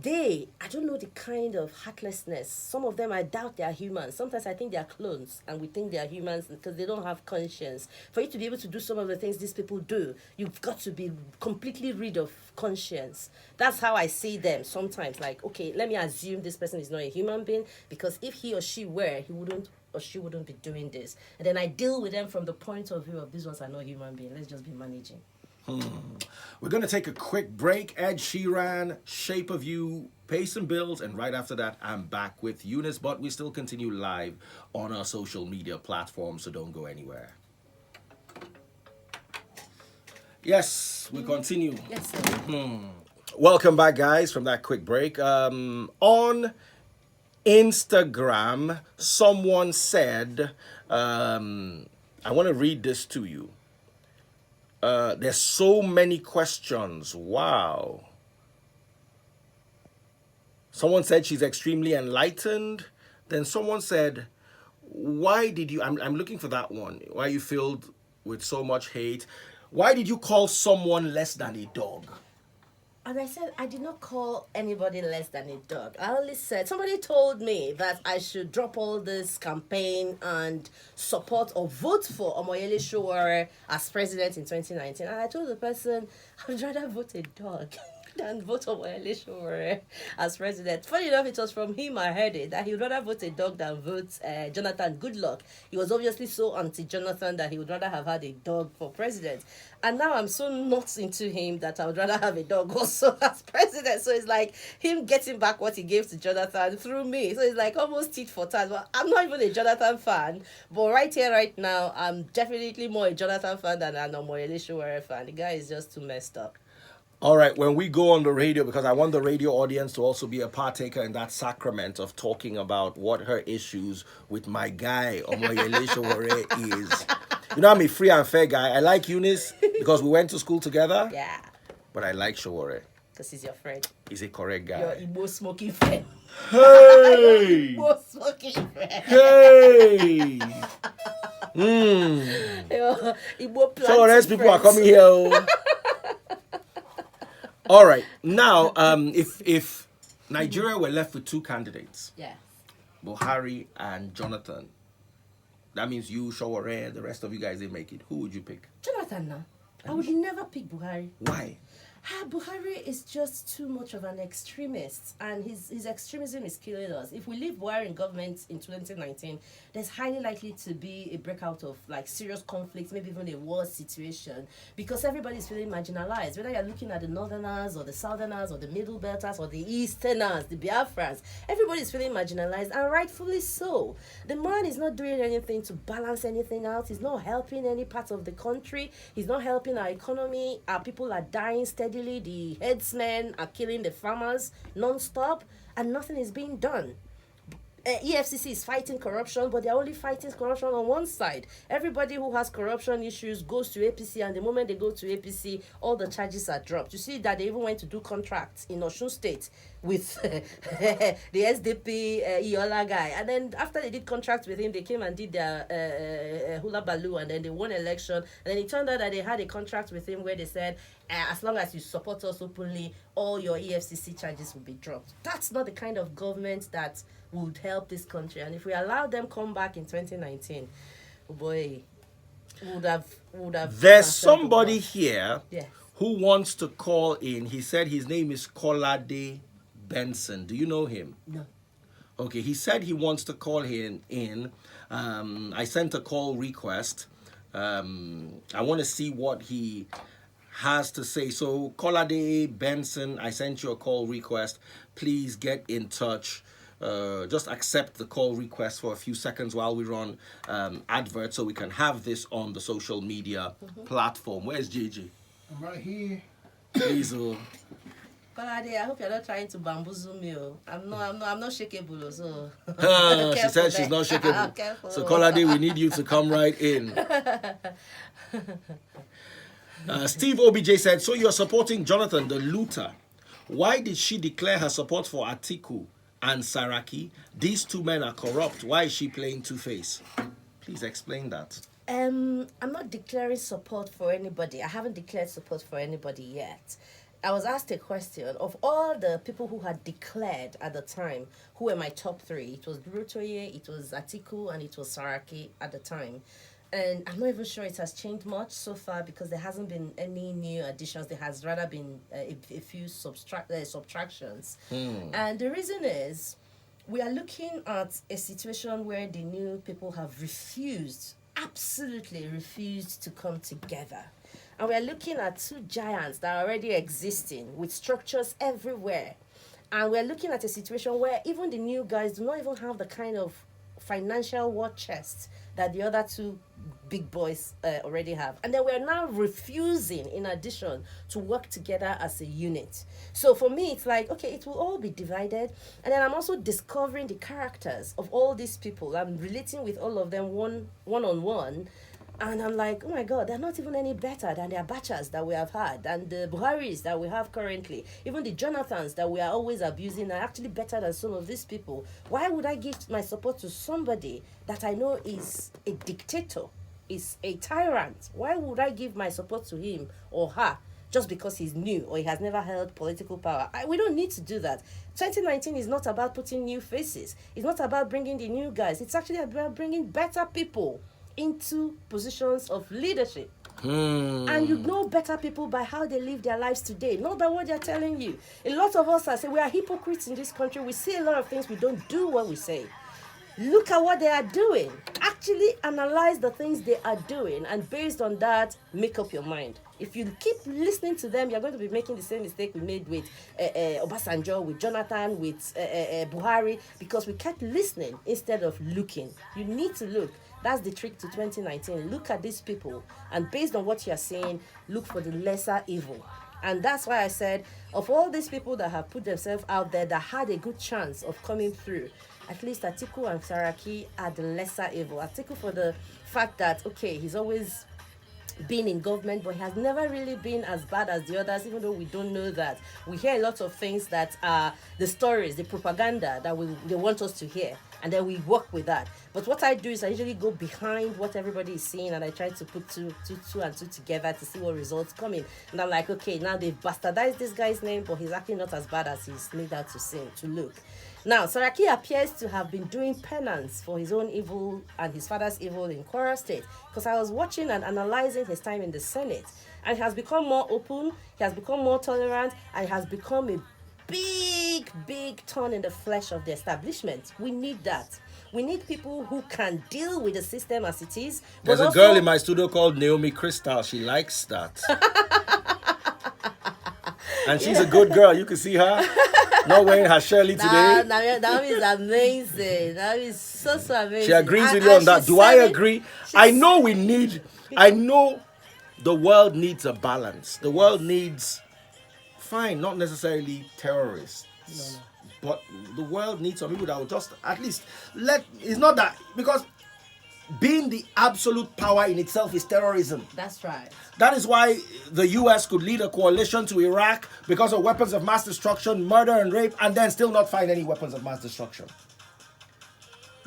I don't know the kind of heartlessness. Some of them, I doubt they are humans. Sometimes I think they are clones, and we think they are humans because they don't have conscience. For you to be able to do some of the things these people do, you've got to be completely rid of conscience. That's how I see them sometimes. Like, okay, let me assume this person is not a human being, because if he or she were, he wouldn't or she wouldn't be doing this. And then I deal with them from the point of view of these ones are not human beings. Let's just be managing. We're going to take a quick break. Ed Sheeran, Shape of You, pay some bills, and right after that, I'm back with Eunice, but we still continue live on our social media platforms, so don't go anywhere. Yes, we continue. Yes. Welcome back, guys, from that quick break. On Instagram, someone said, I want to read this to you. There's so many questions. Wow. Someone said she's extremely enlightened. Then someone said, why did you, I'm looking for that one. Why you filled with so much hate? Why did you call someone less than a dog? And I said, I did not call anybody less than a dog. I only said, somebody told me that I should drop all this campaign and support or vote for Omoyele Sowore as president in 2019. And I told the person, I'd rather vote a dog than vote Omoyele Sowore as president. Funny enough, it was from him I heard it, that he would rather vote a dog than vote Jonathan Goodluck. He was obviously so anti-Jonathan that he would rather have had a dog for president. And now I'm so not into him that I would rather have a dog also as president. So it's like him getting back what he gave to Jonathan through me. So it's like almost tit for tat. Well, I'm not even a Jonathan fan, but right here, right now, I'm definitely more a Jonathan fan than an Omoyele Sowore fan. The guy is just too messed up. All right, when we go on the radio, because I want the radio audience to also be a partaker in that sacrament of talking about what her issues with my guy, Omoyele Sowore, is. You know, I'm a free and fair guy. I like Eunice because we went to school together. Yeah. But I like Sowore. Because he's your friend. He's a correct guy. Your Igbo smoking friend. Hey! Igbo smoking friend. Hey! Your Igbo planting So rest people are friends. coming here. Oh. All right. Now, if Nigeria were left with two candidates, Yeah. Buhari and Jonathan, that means you, Sowore, the rest of you guys didn't make it. Who would you pick? Jonathan, now. I would never pick Buhari. Why? Buhari is just too much of an extremist, and his extremism is killing us. If we leave Buhari in government in 2019, there's highly likely to be a breakout of like serious conflicts, maybe even a war situation, because everybody's feeling marginalized. Whether you're looking at the Northerners or the Southerners or the Middle Belters or the Easterners, the Biafrans, everybody's feeling marginalized, and rightfully so. The man is not doing anything to balance anything out. He's not helping any part of the country. He's not helping our economy. Our people are dying steadily. The headsmen are killing the farmers non-stop, and nothing is being done. EFCC is fighting corruption, but they're only fighting corruption on one side. Everybody who has corruption issues goes to APC, and the moment they go to APC, all the charges are dropped. You see that they even went to do contracts in Osun State with the SDP Iola guy. And then after they did contracts with him, they came and did their hula baloo, and then they won election. And then it turned out that they had a contract with him where they said, as long as you support us openly, all your EFCC charges will be dropped. That's not the kind of government that would help this country. And if we allow them come back in 2019, oh boy, would have. There's somebody here Yes. who wants to call in. He said his name is Kolade Benson. Do you know him? No. Okay, he said he wants to call him in. I sent a call request. I want to see what he has to say. So, Kolade Benson, I sent you a call request. Please get in touch. Just accept the call request for a few seconds while we run adverts so we can have this on the social media platform. Where's JJ? I'm right here. Please, Kolade, I hope you're not trying to bamboozle me. I'm not shakeable. So she said she's not shakeable. Careful. So Kolade, we need you to come right in. Steve OBJ said, so you're supporting Jonathan, the looter. Why did she declare her support for Atiku and Saraki? These two men are corrupt. Why is she playing two-face? Please explain that. I'm not declaring support for anybody. I haven't declared support for anybody yet. I was asked a question of all the people who had declared at the time, who were my top three. It was Durotoye, it was Atiku, and it was Saraki at the time. And I'm not even sure it has changed much so far because there hasn't been any new additions. There has rather been a few subtractions. And the reason is we are looking at a situation where the new people have absolutely refused to come together. And we are looking at two giants that are already existing with structures everywhere. And we're looking at a situation where even the new guys do not even have the kind of financial war chest that the other two big boys already have. And then we're now refusing, in addition, to work together as a unit. So for me, it's like, okay, it will all be divided. And then I'm also discovering the characters of all these people. I'm relating with all of them one-on-one. And I'm like, oh my God, they're not even any better than the Abachas that we have had, and the Buharis that we have currently. Even the Jonathans that we are always abusing are actually better than some of these people. Why would I give my support to somebody that I know is a dictator, is a tyrant? Why would I give my support to him or her just because he's new or he has never held political power? We don't need to do that. 2019 is not about putting new faces. It's not about bringing the new guys. It's actually about bringing better people into positions of leadership. And you know better people by how they live their lives today, not by what they're telling you. A lot of us are saying we are hypocrites in this country. We say a lot of things, we don't do what we say. Look at what they are doing. Actually analyze the things they are doing, and based on that, make up your mind. If you keep listening to them, you're going to be making the same mistake we made with Obasanjo, with Jonathan, with Buhari, because we kept listening instead of looking. You need to look. That's the trick to 2019. Look at these people, and based on what you're saying, look for the lesser evil. And that's why I said, of all these people that have put themselves out there that had a good chance of coming through, at least Atiku and Saraki are the lesser evil. Atiku for the fact that, okay, he's always been in government, but he has never really been as bad as the others, even though we don't know that. We hear a lot of things that are the stories, the propaganda that they want us to hear, and then we work with that. But what I do is I usually go behind what everybody is seeing, and I try to put two and two together to see what results come in. And I'm like, okay, now they've bastardized this guy's name, but he's actually not as bad as he's made out to look. Now, Saraki appears to have been doing penance for his own evil and his father's evil in Kwara State, because I was watching and analyzing his time in the Senate, and he has become more open, he has become more tolerant, and he has become a big thorn in the flesh of the establishment. We need that. We need people who can deal with the system as it is. There's a girl in my studio called Naomi Crystal. She likes that. And she's a good girl. You can see her. Not wearing her Shirley today. That is amazing. That is so amazing. She agrees with you on that. Do I agree? I know the world needs a balance. The world needs, fine, not necessarily terrorists. No. But the world needs some people that will just at least it's not that, because being the absolute power in itself is terrorism. That's right. That is why the US could lead a coalition to Iraq because of weapons of mass destruction, murder and rape, and then still not find any weapons of mass destruction.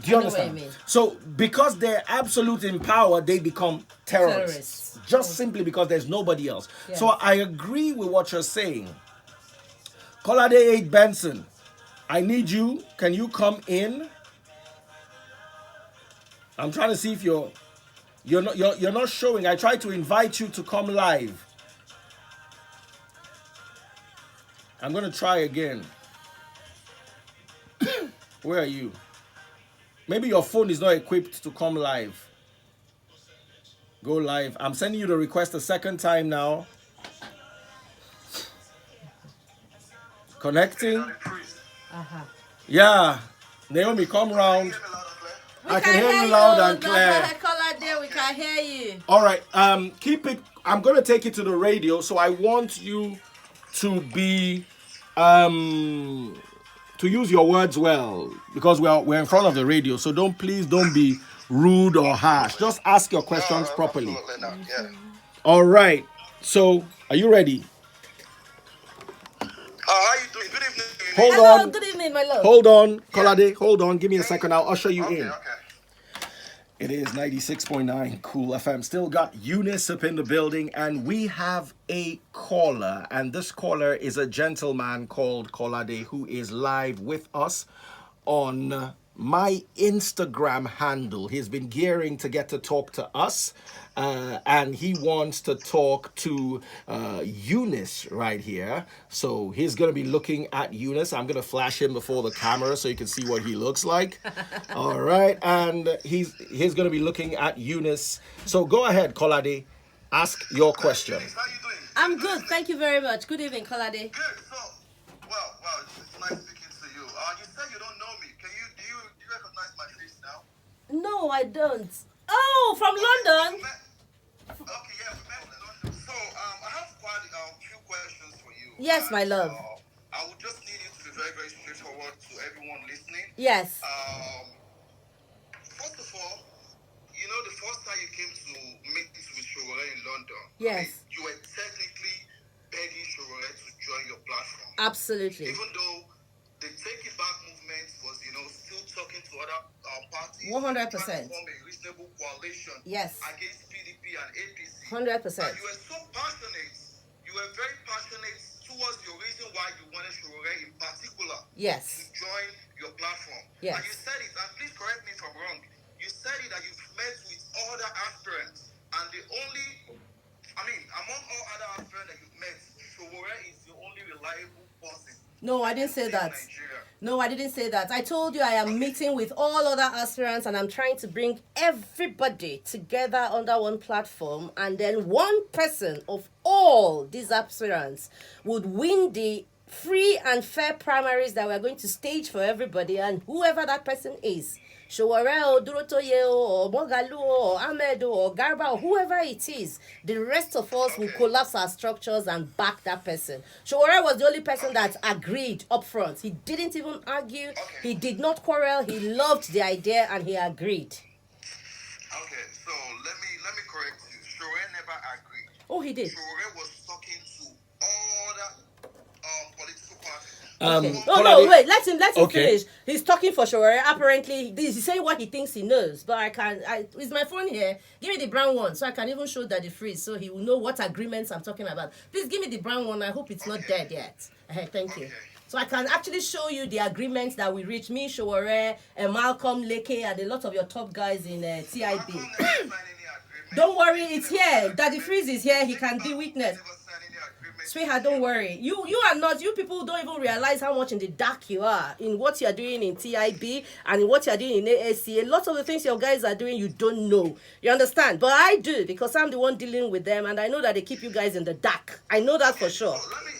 Do you understand? What you mean. So because they're absolute in power, they become terrorists. Just simply because there's nobody else. Yes. So I agree with what you're saying. Kolade 8 Benson, I need you. Can you come in? I'm trying to see if you're not showing. I tried to invite you to come live. I'm going to try again. Where are you? Maybe your phone is not equipped to come live. Go live. I'm sending you the request a second time now. Connecting. Yeah. Naomi, come round. I can hear you loud and clear. We can hear you. All right. Keep it. I'm going to take it to the radio, so I want you to be to use your words well, because we're in front of the radio. So please don't be rude or harsh. Just ask your questions properly. Absolutely not. Yeah. All right. So, are you ready? How are you doing? Good evening. Hold on. Good evening, my love. Hold on, Kolade. Hold on. Give me a second. I'll usher you in. Okay. It is 96.9 Cool FM. Still got Eunice up in the building, and we have a caller. And this caller is a gentleman called Kolade, who is live with us on my Instagram handle. He's been gearing to get to talk to us, and he wants to talk to Eunice right here. So he's going to be looking at Eunice. I'm going to flash him before the camera so you can see what he looks like. All right, and he's going to be looking at Eunice. So go ahead, Kolade. Ask your question. How are you doing? I'm good. Thank you very much. Good evening, Kolade. Good. So, well, it's nice speaking to you. You said you don't know me. Do you recognize my face now? No, I don't. Oh, from London. Okay, yeah, we met in London. So, I have quite a few questions for you. Yes, my love. I would just need you to be very, very straightforward to everyone listening. Yes. First of all, the first time you came to Yes. You were technically begging Sowore to join your platform. Absolutely. Even though the Take It Back movement was, still talking to other parties, 100%. trying to form a reasonable coalition Yes. against PDP and APC. 100%. And you were so passionate. You were very passionate towards your reason why you wanted Sowore in particular to Yes. join your platform. Yes. And you said it, and please correct me if I'm wrong. You said it that you've met with other aspirants, and among all other aspirants that you've met, Sowore is the only reliable person. No, I didn't say that. No, I didn't say that. I told you I am meeting with all other aspirants and I'm trying to bring everybody together under one platform, and then one person of all these aspirants would win the free and fair primaries that we're going to stage for everybody, and whoever that person is, Sowore or Durotoye or Mogalu or Ahmed or Garba or whoever it is, the rest of us will collapse our structures and back that person. Sowore was the only person that agreed up front. He didn't even argue. He did not quarrel. He loved the idea and he agreed. Okay, so let me correct you. Sowore never agreed. Oh, he did. Sowore was talking to all the political parties. Okay. No, wait. Let him finish. He's talking for Sowore. Apparently, he's saying what he thinks he knows. But is my phone here? Give me the brown one so I can even show that the freeze, so he will know what agreements I'm talking about. Please give me the brown one. I hope it's not dead yet. Thank you. So I can actually show you the agreements that we reached. Me, Sowore, Malcolm, Leke, and a lot of your top guys in TIB. Don't worry, it's here. Daddy Freeze is here. He can be witness. Sweetheart, don't worry. You people don't even realize how much in the dark you are in what you are doing in TIB and what you are doing in ASC. A lot of the things your guys are doing, you don't know. You understand? But I do, because I'm the one dealing with them, and I know that they keep you guys in the dark. I know that for sure. So let me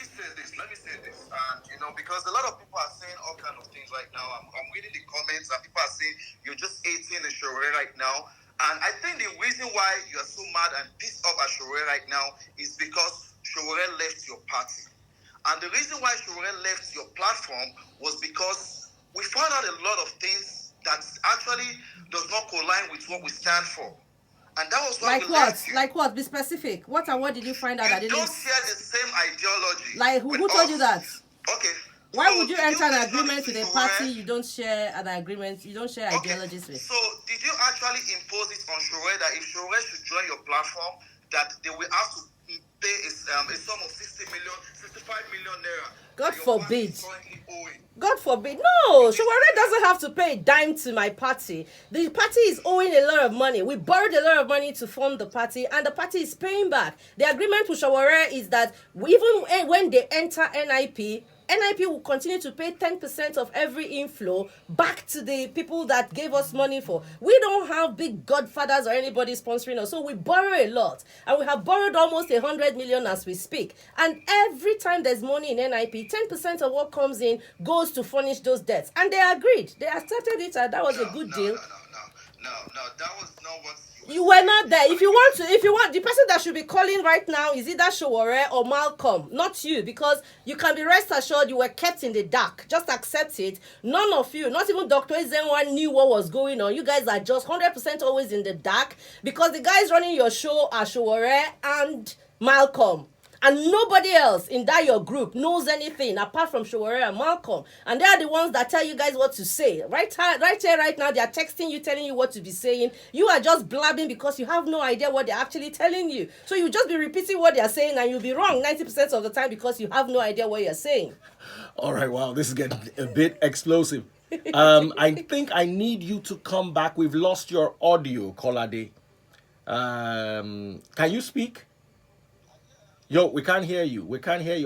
say this, and because a lot of people are saying all kind of things right now. I'm reading the comments, and people are saying you're just 18 in Sowore right now. And I think the reason why you're so mad and pissed off at Sowore right now is because Sowore left your party. And the reason why Sowore left your platform was because we found out a lot of things that actually does not align with what we stand for. And that was why we left you. Like what? Be specific. What and what did you find out that You didn't... don't share the same ideology. Like who told you that? Okay. Why would you enter an agreement with a party you don't share an agreement, you don't share ideologies with? So did you actually impose it on Sowore that if Sowore should join your platform, that they will have to pay a sum of 65 million naira? God forbid. God forbid. No, Sowore doesn't have to pay a dime to my party. The party is owing a lot of money. We borrowed a lot of money to form the party, and the party is paying back. The agreement with Sowore is that even when they enter NIP will continue to pay 10% of every inflow back to the people that gave us money for. We don't have big godfathers or anybody sponsoring us, so we borrow a lot. And we have borrowed almost 100 million as we speak. And every time there's money in NIP, 10% of what comes in goes to furnish those debts. And they agreed. They accepted it, and that was a good deal. No, that was not what you were not there. If you want, the person that should be calling right now is either Sowore or Malcolm, not you, because you can be rest assured you were kept in the dark. Just accept it. None of you, not even Dr. Ezenwa, knew what was going on. You guys are just 100% always in the dark, because the guys running your show are Sowore and Malcolm. And nobody else in that your group knows anything apart from Sowore and Malcolm. And they are the ones that tell you guys what to say. Right here, right now, they are texting you, telling you what to be saying. You are just blabbing because you have no idea what they're actually telling you. So you just be repeating what they're saying, and you'll be wrong 90% of the time because you have no idea what you're saying. All right, wow, this is getting a bit explosive. I think I need you to come back. We've lost your audio, Kolade. Can you speak? Yo, we can't hear you.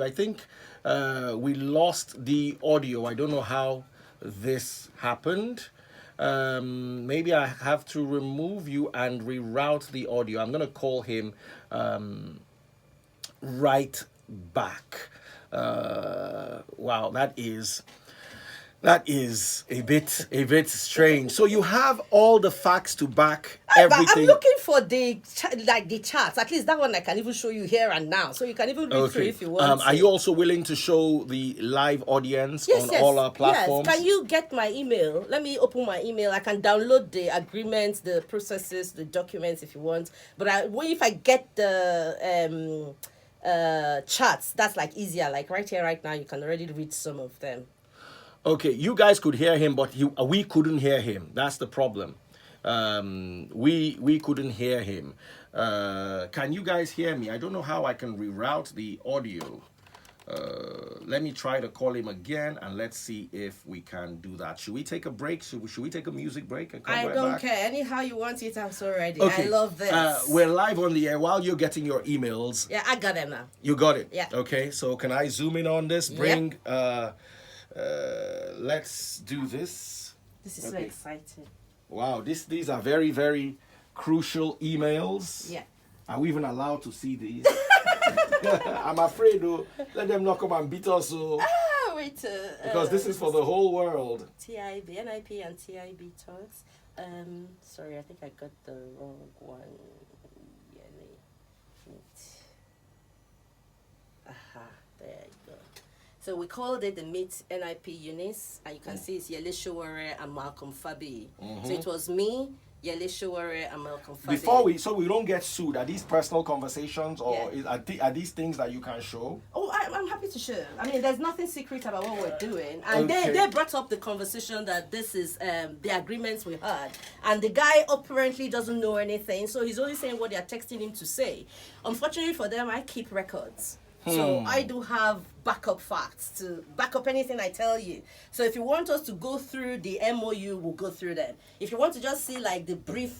I think we lost the audio. I don't know how this happened. Maybe I have to remove you and reroute the audio. I'm going to call him right back. Wow, that is That is a bit strange. So you have all the facts to back But I'm everything. looking for the charts. At least that one I can even show you here and now, so you can even read through if you want. Are you also willing to show the live audience on all our platforms? Yes. Can you get my email? Let me open my email. I can download the agreements, the processes, the documents if you want. But if I get the charts, that's like easier. Like right here, right now, you can already read some of them. Okay, you guys could hear him, but we couldn't hear him. That's the problem. We couldn't hear him. Can you guys hear me? I don't know how I can reroute the audio. Let me try to call him again, and let's see if we can do that. Should we take a break? Should we take a music break and come I right don't back? care. Anyhow you want it, I'm so ready. Okay. I love this. We're live on the air while you're getting your emails. Yeah, I got them now. You got it? Yeah. Okay, so can I zoom in on this? Bring, let's do this. This is so exciting. Wow, these are very, very crucial emails. Yeah. Are we even allowed to see these? I'm afraid, though. Let them not come and beat us. So, Wait. because this is for the whole world. TIB, NIP and TIB talks. Sorry, I think I got the wrong one. There you go. So we called it the Meet NIP Eunice, and you can see it's Yele Sowore and Malcolm Fabi. So it was me, Yele Sowore and Malcolm Fabi. So we don't get sued, are these personal conversations, or Yeah. are these things that you can show? Oh, I'm happy to share. I mean, there's nothing secret about what we're doing. And Okay. they brought up the conversation that this is the agreements we had. And the guy apparently doesn't know anything, so he's only saying what they're texting him to say. Unfortunately for them, I keep records. So I do have backup facts to back up anything I tell you. So if you want us to go through the MOU, we'll go through that. If you want to just see like the brief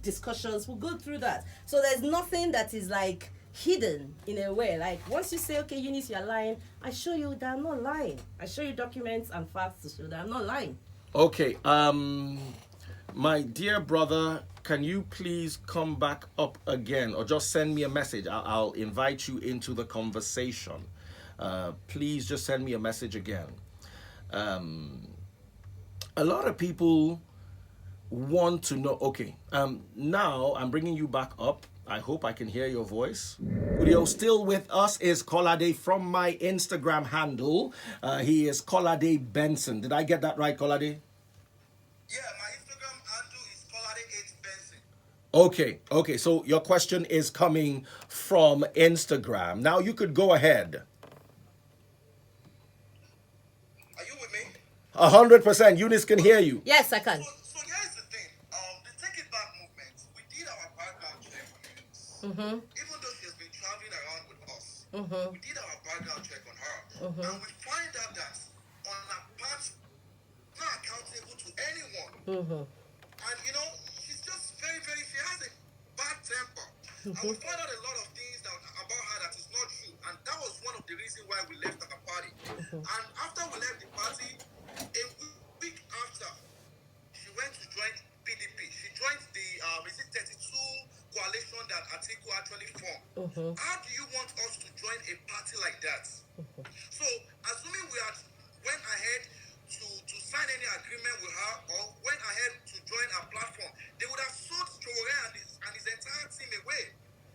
discussions, we'll go through that. So there's nothing that is like hidden in a way. Like once you say, okay, Eunice, you're lying, I show you that I'm not lying. I show you documents and facts to show that I'm not lying. Okay, my dear brother, can you please come back up again, or just send me a message? I'll invite you into the conversation. Please just send me a message again. A lot of people want to know. Okay, now I'm bringing you back up. I hope I can hear your voice. Video still with us is Kolade from my Instagram handle. He is Kolade Benson. Did I get that right, Kolade? Yeah, my Instagram handle is Kolade8Benson. Okay. So your question is coming from Instagram. Now you could go ahead. Are you with me? 100%. Eunice can hear you. Yes, I can. So here's the thing. The Take It Back movement, we did our background check on Eunice. Even though she's been traveling around with us, we did our background check on her. And we find out that on her part, not accountable to anyone. And she's just very, very, she has a bad temper. And we found out a lot of things about her that is not true. And that was one of the reasons why we left our party. And after we left the party, a week after, she went to join PDP. She joined the 32 coalition that Atiku actually formed. How do you want us to join a party like that? So, assuming we had went ahead to sign any agreement with her or went ahead to join our platform, they would have sold Sowore and his entire team away.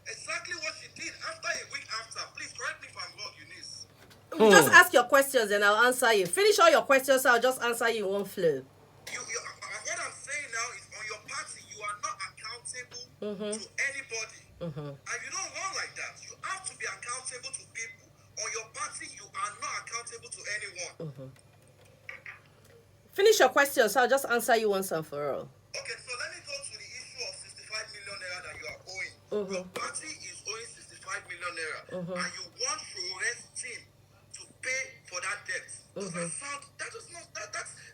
Exactly what she did after a week after. Please correct me if I'm wrong, Eunice. Just ask your questions and I'll answer you. Finish all your questions, I'll just answer you in one flow. What I'm saying now is on your party, you are not accountable to anybody. And you don't run like that. You have to be accountable to people. On your party, you are not accountable to anyone. Finish your questions, so I'll just answer you once and for all. Okay, so let me go to the issue of 65 million naira that you are owing. Your party is owing 65 million naira, and you want Sowore's team to pay for that debt.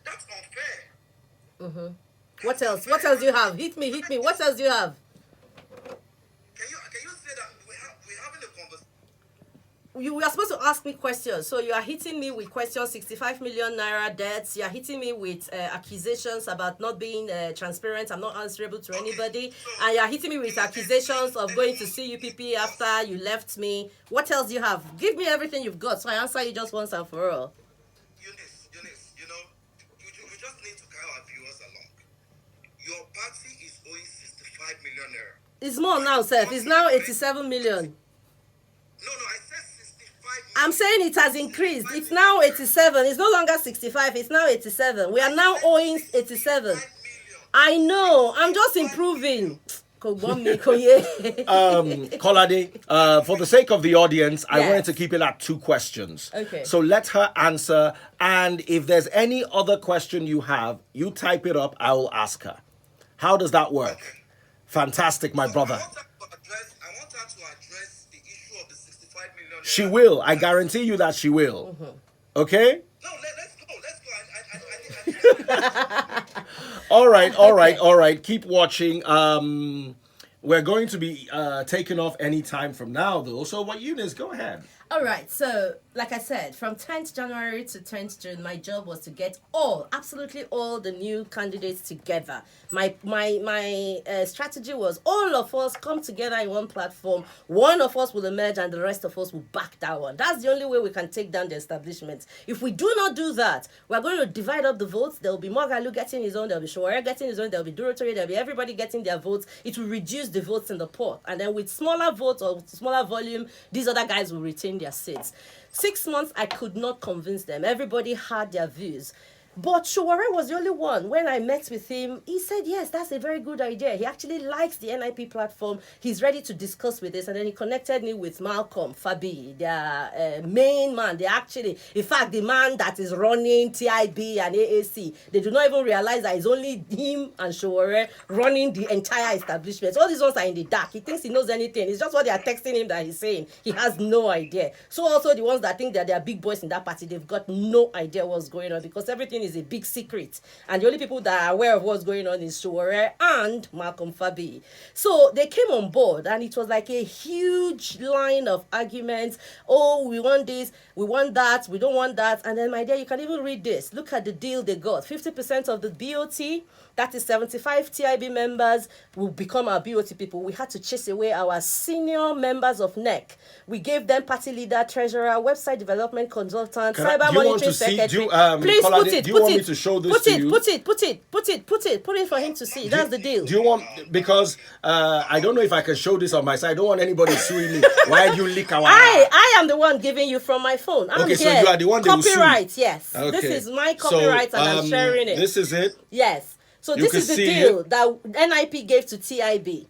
That's unfair. What else? What else do you have? Hit me. What else do you have? Can you say that we're having a conversation? You were supposed to ask me questions. So you are hitting me with questions, 65 million naira debts. You are hitting me with accusations about not being transparent. I'm not answerable to anybody. And you are hitting me with accusations of going to CUPP after you left me. What else do you have? Give me everything you've got so I answer you just once and for all. Eunice, million naira. It's more now, Seth. It's now 87 million. No, I said 65 million. I'm saying it has increased. It's now 87. It's no longer 65. It's now 87. We are now owing 87. I know. I'm just improving. Kolade, for the sake of the audience, I Yes. wanted to keep it at 2 questions. Okay. So let her answer, and if there's any other question you have, you type it up, I will ask her. How does that work? Okay. Fantastic, my brother. I want her to address the issue of the 65 million. She will. I guarantee you that she will. Okay? No, let's go. All right. Keep watching. We're going to be taking off any time from now, though. So, Eunice, go ahead. All right, so like I said, from 10th January to 10th June, my job was to get absolutely all the new candidates together. My strategy was all of us come together in one platform. One of us will emerge and the rest of us will back that one. That's the only way we can take down the establishment. If we do not do that, we're going to divide up the votes. There will be Mogalu getting his own, there will be Sowore getting his own, there will be Durotoye, there will be everybody getting their votes. It will reduce the votes in the pot. And then with smaller votes or smaller volume, these other guys will retain their seats. 6 months, I could not convince them. Everybody had their views. But Sowore was the only one. When I met with him, he said, yes, that's a very good idea. He actually likes the NIP platform. He's ready to discuss with this. And then he connected me with Malcolm Fabi, their main man. In fact, the man that is running TIB and AAC, they do not even realize that it's only him and Sowore running the entire establishment. All these ones are in the dark. He thinks he knows anything. It's just what they are texting him that he's saying. He has no idea. So also the ones that think that they are big boys in that party, they've got no idea what's going on because everything is a big secret, and the only people that are aware of what's going on is Sowore and Malcolm Fabi. So they came on board, and it was like a huge line of arguments. Oh, we want this, we want that, we don't want that. And then, my dear, you can even read this. Look at the deal they got. 50% of the BOT, that is 75 TIB members, will become our BOT people. We had to chase away our senior members of NEC. We gave them party leader, treasurer, website development consultant, cyber monitoring secretary. Please put it. Do you want me to show this to you? Put it for him to see. That's the deal. Do you want, because I don't know if I can show this on my side. I don't want anybody suing me. Why do you leak our... I am the one giving you from my phone. I'm okay, here. So you are the one that will sue. Copyright, yes. Okay. This is my copyright and I'm sharing it. This is it? Yes. So You this can is the see deal it. that NIP gave to TIB.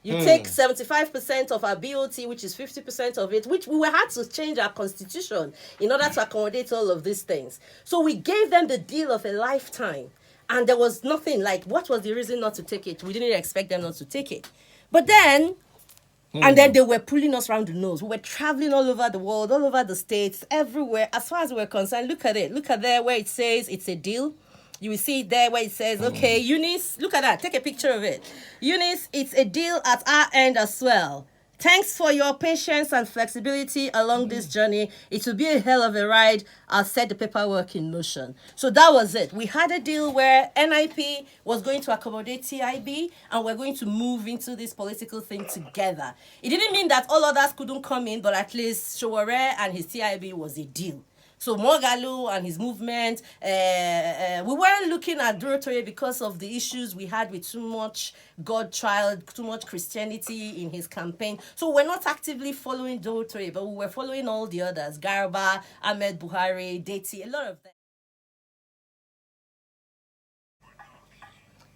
You take 75% of our BOT, which is 50% of it, which we had to change our constitution in order to accommodate all of these things. So we gave them the deal of a lifetime. And there was nothing like, what was the reason not to take it? We didn't expect them not to take it. But then, and then they were pulling us around the nose. We were traveling all over the world, all over the states, everywhere. As far as we're concerned, look at it. Look at there where it says it's a deal. You will see it there where it says, okay, Eunice, look at that. Take a picture of it. Eunice, it's a deal at our end as well. Thanks for your patience and flexibility along this journey. It will be a hell of a ride. I'll set the paperwork in motion. So that was it. We had a deal where NIP was going to accommodate TIB and we're going to move into this political thing together. It didn't mean that all others couldn't come in, but at least Sowore and his TIB was a deal. So Mogalu and his movement, we weren't looking at Durotoye because of the issues we had with too much godchild, too much Christianity in his campaign. So we're not actively following Durotoye, but we were following all the others, Garba, Ahmed Buhari, Deti, a lot of them.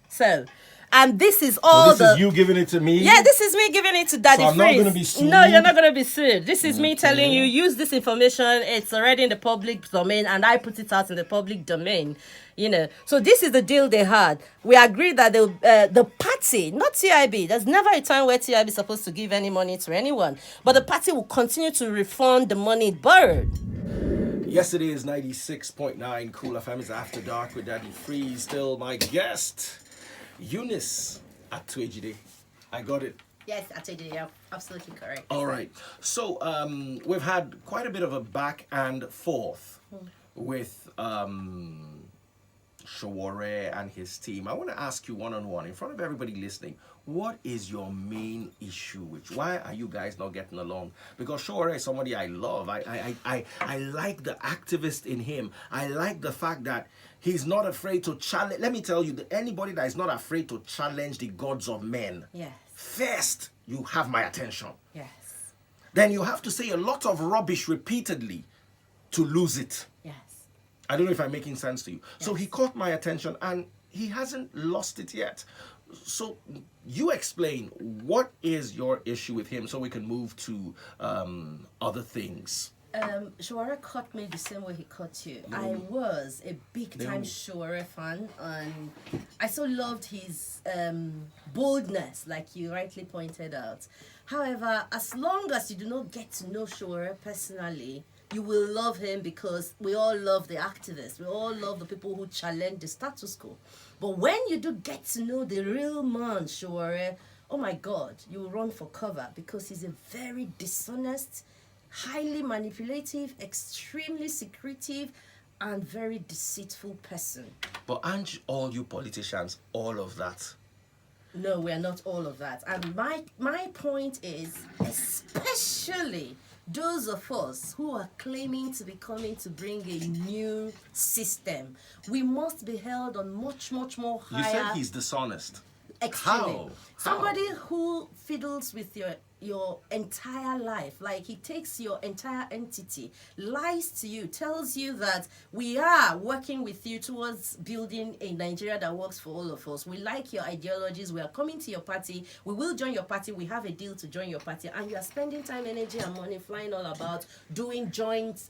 So, and this is all this is you giving it to me? Yeah, this is me giving it to Daddy So I'm not Freeze. going to be sued? No, you're not going to be sued. This is me telling you, use this information. It's already in the public domain, and I put it out in the public domain. You know, so this is the deal they had. We agreed that the party, not TIB, there's never a time where TIB is supposed to give any money to anyone, but the party will continue to refund the money it borrowed. Yesterday is 96.9 Cool FM is After Dark with Daddy Freeze. Still my guest, Eunice Aluejide. I got it. Yes, I told you, you're absolutely correct. All right. So we've had quite a bit of a back and forth with Sowore and his team, I want to ask you one-on-one, in front of everybody listening, what is your main issue with? Why are you guys not getting along? Because Sowore is somebody I love. I like the activist in him. I like the fact that he's not afraid to challenge. Let me tell you, that anybody that is not afraid to challenge the gods of men, Yes. first, you have my attention. Yes. Then you have to say a lot of rubbish repeatedly to lose it. Yes. I don't know if I'm making sense to you. So Yes. he caught my attention and he hasn't lost it yet. So you explain, what is your issue with him so we can move to other things. Sowore caught me the same way he caught you. I was a big time Sowore fan, and I so loved his boldness, like you rightly pointed out. However, as long as you do not get to know Sowore personally, you will love him because we all love the activists. We all love the people who challenge the status quo. But when you do get to know the real man, Sowore, oh my God, you will run for cover because he's a very dishonest, highly manipulative, extremely secretive, and very deceitful person. But aren't all you politicians all of that? No, we are not all of that. And my point is, especially those of us who are claiming to be coming to bring a new system, we must be held on much, much more higher. You said he's dishonest. Extremely. How? Somebody who fiddles with your entire life, like he takes your entire entity, lies to you, tells you that we are working with you towards building a Nigeria that works for all of us. We like your ideologies. We are coming to your party. We will join your party. We have a deal to join your party. And you are spending time, energy, and money flying all about, doing joint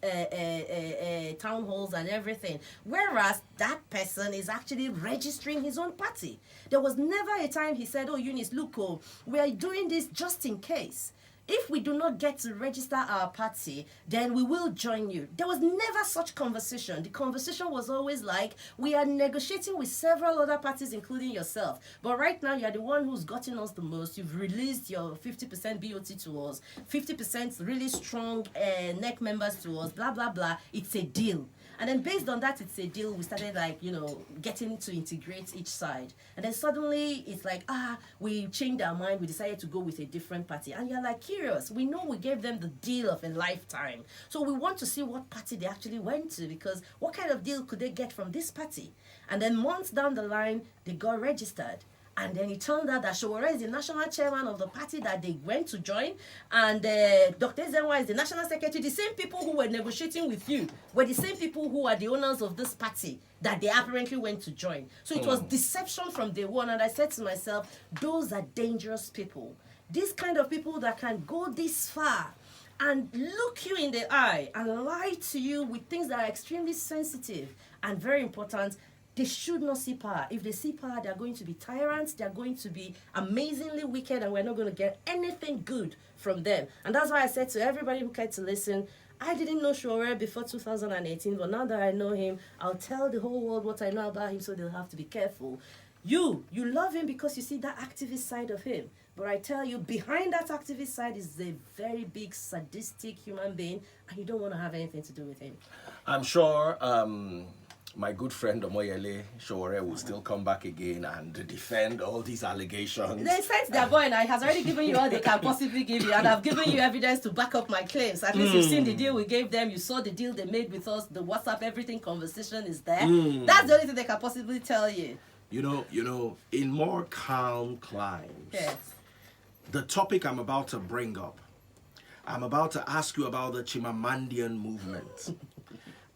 town halls and everything. Whereas that person is actually registering his own party. There was never a time he said, oh, Eunice, look, oh, we are doing this just in case. If we do not get to register our party, then we will join you. There was never such conversation. The conversation was always like, we are negotiating with several other parties, including yourself. But right now, you're the one who's gotten us the most. You've released your 50% BOT to us, 50% really strong neck members to us, blah, blah, blah. It's a deal. And then based on that, it's a deal. We started getting to integrate each side. And then suddenly it's like, we changed our mind. We decided to go with a different party. And you're like, curious. We know we gave them the deal of a lifetime. So we want to see what party they actually went to, because what kind of deal could they get from this party? And then months down the line, they got registered. And then it turned out that Sowore is the national chairman of the party that they went to join. And Dr. Zenwa is the national secretary. The same people who were negotiating with you were the same people who are the owners of this party that they apparently went to join. So it was deception from day one. And I said to myself, those are dangerous people. These kind of people that can go this far and look you in the eye and lie to you with things that are extremely sensitive and very important. They should not see power. If they see power, they're going to be tyrants. They're going to be amazingly wicked, and we're not going to get anything good from them. And that's why I said to everybody who cared to listen, I didn't know Sowore before 2018, but now that I know him, I'll tell the whole world what I know about him, so they'll have to be careful. You love him because you see that activist side of him. But I tell you, behind that activist side is a very big sadistic human being, and you don't want to have anything to do with him. I'm sure my good friend Omoyele Sowore will still come back again and defend all these allegations. They said their boy now has already given you all they can possibly give you, and I've given you evidence to back up my claims. At least you've seen the deal we gave them, you saw the deal they made with us, the WhatsApp, everything conversation is there. That's the only thing they can possibly tell you. You know, in more calm climes, Yes. the topic I'm about to bring up, I'm about to ask you about the Chimamandian movement.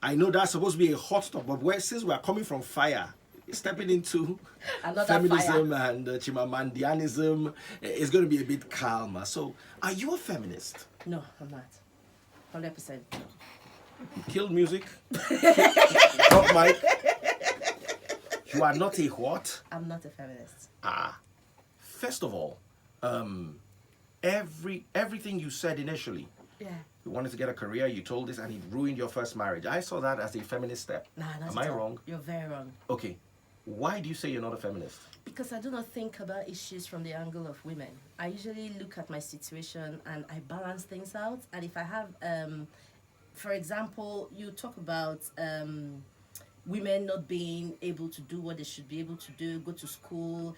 I know that's supposed to be a hot topic, but since we're coming from fire, stepping into Another feminism fire. and Chimamandianism is going to be a bit calmer. So, are you a feminist? No, I'm not. 100% no. Kill music? Drop mic? You are not a what? I'm not a feminist. First of all, everything you said initially, Yeah. you wanted to get a career, you told this, and it ruined your first marriage. I saw that as a feminist step. Nah, not Am at I all. wrong? You're very wrong. Okay. Why do you say you're not a feminist? Because I do not think about issues from the angle of women. I usually look at my situation and I balance things out. And if I have, for example, you talk about women not being able to do what they should be able to do, go to school,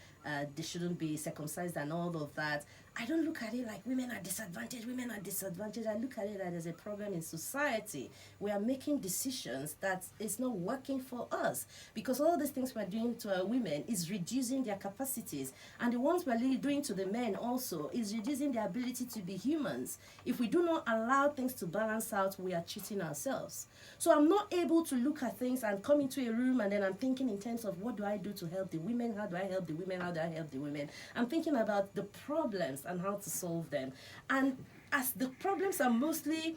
they shouldn't be circumcised and all of that. I don't look at it like women are disadvantaged, women are disadvantaged. I look at it that there's a problem in society. We are making decisions that is not working for us because all these things we're doing to our women is reducing their capacities. And the ones we're doing to the men also is reducing their ability to be humans. If we do not allow things to balance out, we are cheating ourselves. So I'm not able to look at things and come into a room and then I'm thinking in terms of what do I do to help the women? How do I help the women? How do I help the women? I'm thinking about the problems and how to solve them. And as the problems are mostly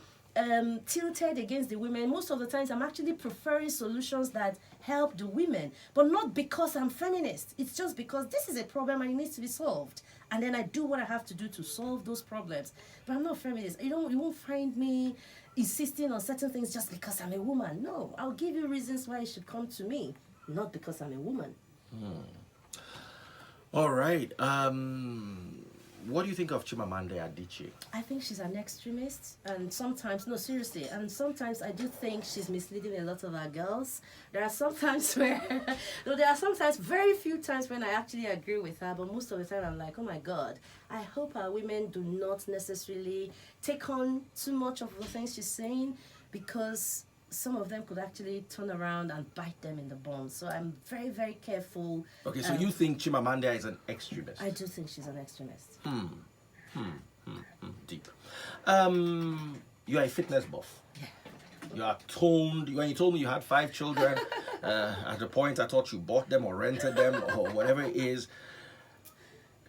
tilted against the women, most of the times I'm actually preferring solutions that help the women, but not because I'm feminist. It's just because this is a problem and it needs to be solved. And then I do what I have to do to solve those problems. But I'm not feminist. You won't find me insisting on certain things just because I'm a woman. No, I'll give you reasons why you should come to me, not because I'm a woman. All right. What do you think of Chimamanda Adichie? I think she's an extremist, and sometimes, no, seriously, and sometimes I do think she's misleading a lot of our girls. There are sometimes where, no, there are sometimes, very few times when I actually agree with her, but most of the time I'm like, oh my God, I hope our women do not necessarily take on too much of the things she's saying, because some of them could actually turn around and bite them in the bum. So I'm very, very careful. Okay, so you think Chimamanda is an extremist? I do think she's an extremist. Deep. You are a fitness buff. Yeah. You are toned. When you told me you had 5 children, at the point I thought you bought them or rented them or whatever it is.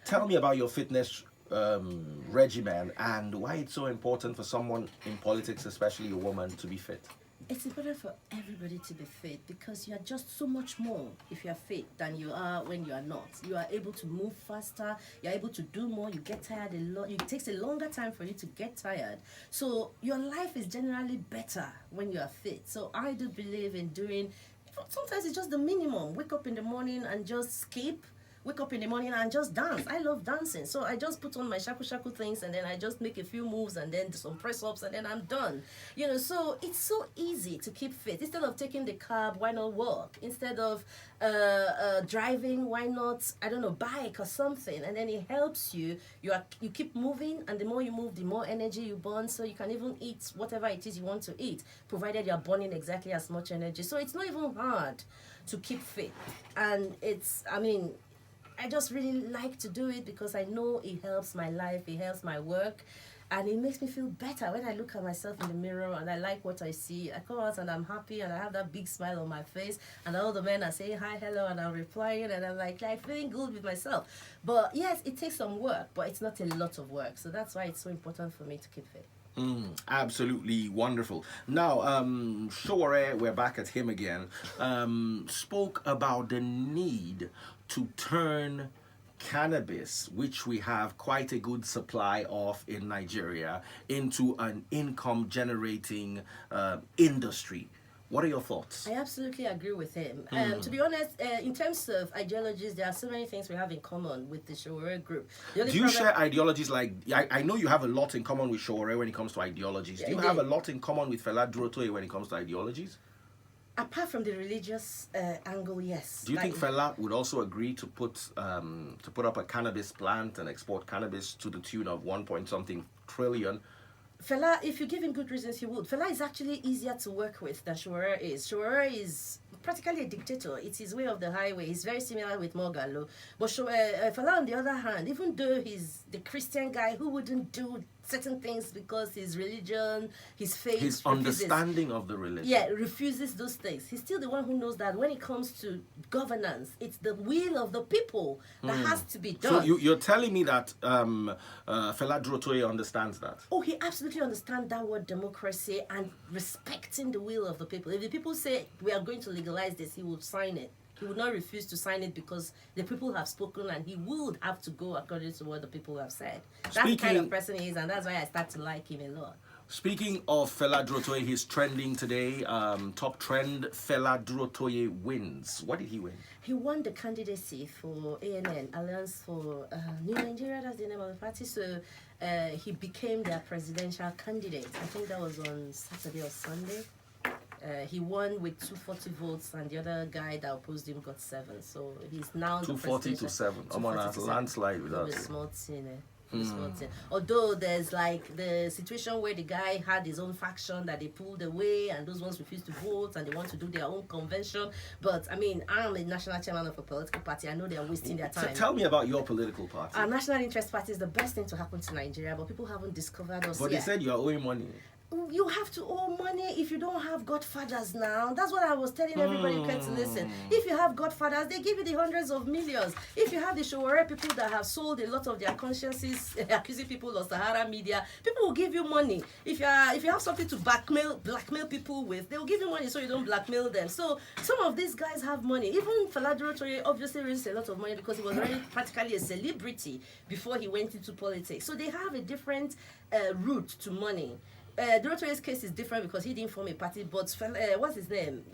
Tell me about your fitness regimen and why it's so important for someone in politics, especially a woman, to be fit. It's important for everybody to be fit because you are just so much more if you are fit than you are when you are not. You are able to move faster, you're able to do more, you get tired a lot, it takes a longer time for you to get tired. So your life is generally better when you are fit. So I do believe in doing, sometimes it's just the minimum. Wake up in the morning and just skip. Wake up in the morning and just dance. I love dancing. So I just put on my shaku things and then I just make a few moves and then some press-ups and then I'm done. So it's so easy to keep fit. Instead of taking the cab, why not walk? Instead of driving, why not, I don't know, bike or something? And then it helps you. You keep moving, and the more you move, the more energy you burn. So you can even eat whatever it is you want to eat, provided you're burning exactly as much energy. So it's not even hard to keep fit. And I just really like to do it because I know it helps my life, it helps my work, and it makes me feel better when I look at myself in the mirror and I like what I see. I come out and I'm happy and I have that big smile on my face and all the men are saying hi, hello, and I'm replying and I'm like feeling good with myself. But yes, it takes some work, but it's not a lot of work. So that's why it's so important for me to keep fit. Absolutely wonderful. Now, Sowore, we're back at him again, spoke about the need to turn cannabis, which we have quite a good supply of in Nigeria, into an income-generating industry. What are your thoughts? I absolutely agree with him. To be honest, in terms of ideologies, there are so many things we have in common with the Sowore group. Do you share ideologies like, I know you have a lot in common with Sowore when it comes to ideologies. Do you have a lot in common with Fela Durotoye when it comes to ideologies? Apart from the religious angle, yes. Do you think Fela would also agree to put up a cannabis plant and export cannabis to the tune of 1-point-something trillion? Fela, if you give him good reasons, he would. Fela is actually easier to work with than Sowore is. Sowore is practically a dictator. It's his way of the highway. He's very similar with Mogalo. But Fela, on the other hand, even though he's the Christian guy who wouldn't do certain things because his religion, his faith, his understanding of the religion, refuses those things. He's still the one who knows that when it comes to governance, it's the will of the people that has to be done. So you're telling me that Fela Durotoye understands that? Oh, he absolutely understands that word democracy and respecting the will of the people. If the people say we are going to legalize this, he will sign it. He would not refuse to sign it because the people have spoken and he would have to go according to what the people have said. That's the kind of person he is, and that's why I start to like him a lot. Speaking of Fela Durotoye, he's trending today. Top trend, Fela Durotoye wins. What did he win? He won the candidacy for ANN, Alliance for New Nigeria, that's the name of the party. So he became their presidential candidate. I think that was on Saturday or Sunday. He won with 240 votes, and the other guy that opposed him got 7. So he's now the 240 to 7. I'm on a 240 to 7. landslide without A it. small thing, small thing. Although there's like the situation where the guy had his own faction that they pulled away, and those ones refused to vote, and they want to do their own convention. But I mean, I'm a national chairman of a political party. I know they are wasting their time. Tell me about your political party. Our national interest party is the best thing to happen to Nigeria, but people haven't discovered us But yet. they said you are owing money. You have to owe money if you don't have godfathers now. That's what I was telling everybody who came to listen. If you have godfathers, they give you the hundreds of millions. If you have the Sowore people that have sold a lot of their consciences, accusing people of Sahara media, people will give you money. If you have something to blackmail people with, they will give you money so you don't blackmail them. So some of these guys have money. Even Faladuro Toye obviously raised a lot of money because he was already practically a celebrity before he went into politics. So they have a different route to money. Dorotoye's case is different because he didn't form a party, but what's his name?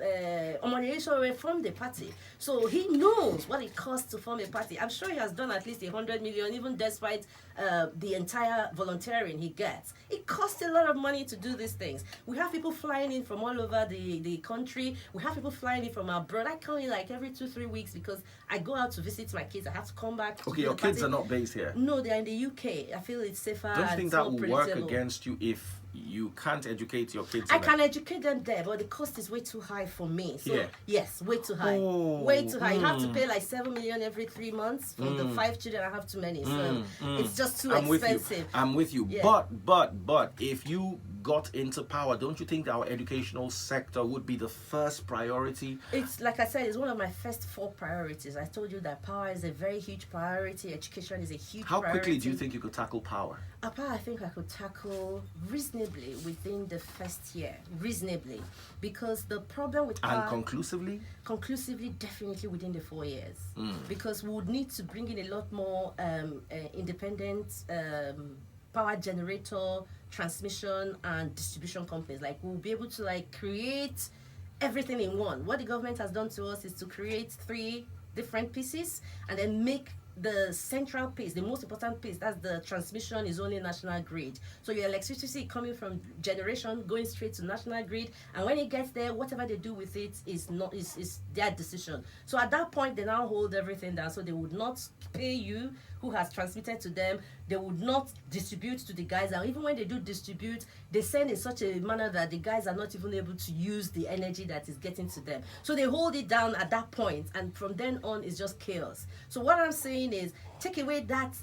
Omonye formed a party. So he knows what it costs to form a party. I'm sure he has done at least 100 million, even despite the entire volunteering he gets. It costs a lot of money to do these things. We have people flying in from all over the country. We have people flying in from abroad. I come in like every 2-3 weeks because I go out to visit my kids. I have to come back. Okay, your kids are not based here. No, they're in the UK. I feel it's safer. Don't you think that will work predictable. against you if you can't educate your kids? I can educate them there, but the cost is way too high for me. So Yeah. yes, way too high. Oh, Way too high. You have to pay like 7 million every 3 months for the 5 children. I have too many, so it's just too expensive. I'm with you. Yeah. But if you got into power, don't you think our educational sector would be the first priority? It's like I said, it's one of my first 4 priorities. I told you that power is a very huge priority. Education is a huge How priority. quickly do you think you could tackle power? Power, I think I could tackle reasonably within the first year. Reasonably. Because the problem with power... And conclusively? Definitely within the 4 years. Because we would need to bring in a lot more independent power generator, transmission and distribution companies. Like we'll be able to like create everything in one. What the government has done to us is to create 3 different pieces and then make the central piece, the most important piece, that's the transmission, is only national grid. So your electricity coming from generation going straight to national grid, and when it gets there, whatever they do with it is their decision. So at that point, they now hold everything down. So they would not pay you who has transmitted to them. They would not distribute to the guys, and even when they do distribute, they send in such a manner that the guys are not even able to use the energy that is getting to them. So they hold it down at that point, and from then on, it's just chaos. So what I'm saying is, take away that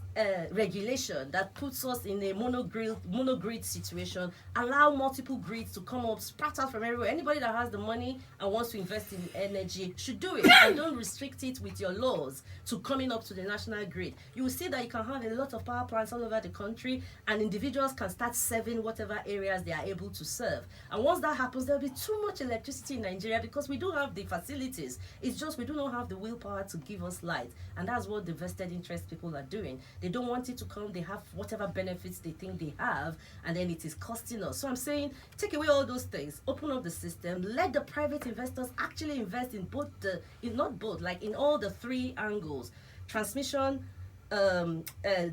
regulation that puts us in a monogrid situation, allow multiple grids to come up, sprout out from everywhere. Anybody that has the money and wants to invest in energy should do it, and don't restrict it with your laws to coming up to the national grid. You will see that you can have a lot of power plants all over the country, and individuals can start serving whatever areas they are able to serve. And once that happens, there'll be too much electricity in Nigeria because we do have the facilities. It's just we do not have the willpower to give us light, and that's what the vested interest people are doing. They don't want it to come. They have whatever benefits they think they have, and then it is costing us. So I'm saying, take away all those things, open up the system, let the private investors actually invest in both in all the 3 angles: transmission,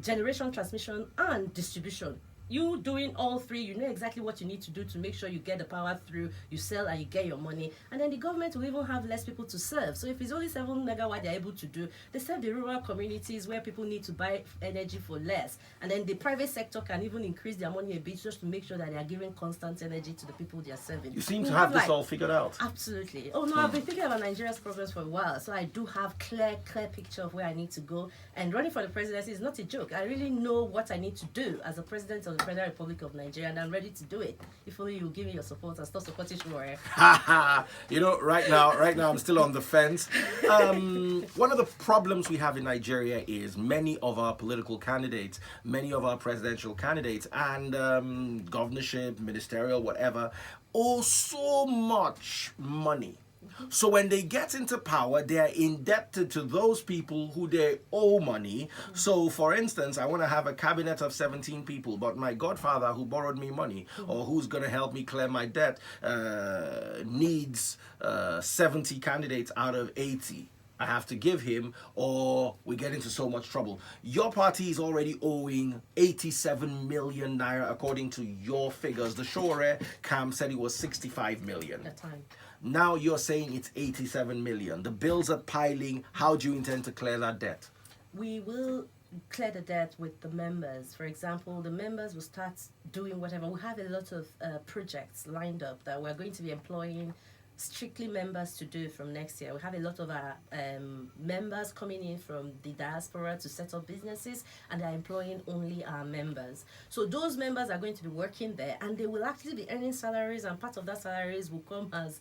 generation, transmission, and distribution. You doing all 3, you know exactly what you need to do to make sure you get the power through, you sell and you get your money, and then the government will even have less people to serve. So if it's only 7 megawatt they're able to do, they serve the rural communities where people need to buy energy for less, and then the private sector can even increase their money a bit just to make sure that they are giving constant energy to the people they are serving. You seem to have this all figured out. Absolutely. Oh no, I've been thinking about Nigeria's problems for a while, so I do have clear picture of where I need to go, and running for the presidency is not a joke. I really know what I need to do as a president of the Federal Republic of Nigeria, and I'm ready to do it. If only you give me your support and stop supporting Sowore. You know, right now I'm still on the fence. One of the problems we have in Nigeria is many of our political candidates, many of our presidential candidates, and governorship, ministerial, whatever, owe so much money. So when they get into power, they are indebted to those people who they owe money. So for instance, I want to have a cabinet of 17 people, but my godfather who borrowed me money or who's going to help me clear my debt needs 70 candidates out of 80. I have to give him, or we get into so much trouble. Your party is already owing 87 million naira according to your figures. The Sowore camp said it was 65 million. At the time. Now you're saying it's 87 million. The bills are piling. How do you intend to clear that debt? We will clear the debt with the members. For example, the members will start doing whatever. We have a lot of projects lined up that we're going to be employing strictly members to do from next year. We have a lot of our members coming in from the diaspora to set up businesses, and they're employing only our members. So those members are going to be working there, and they will actually be earning salaries, and part of that salaries will come as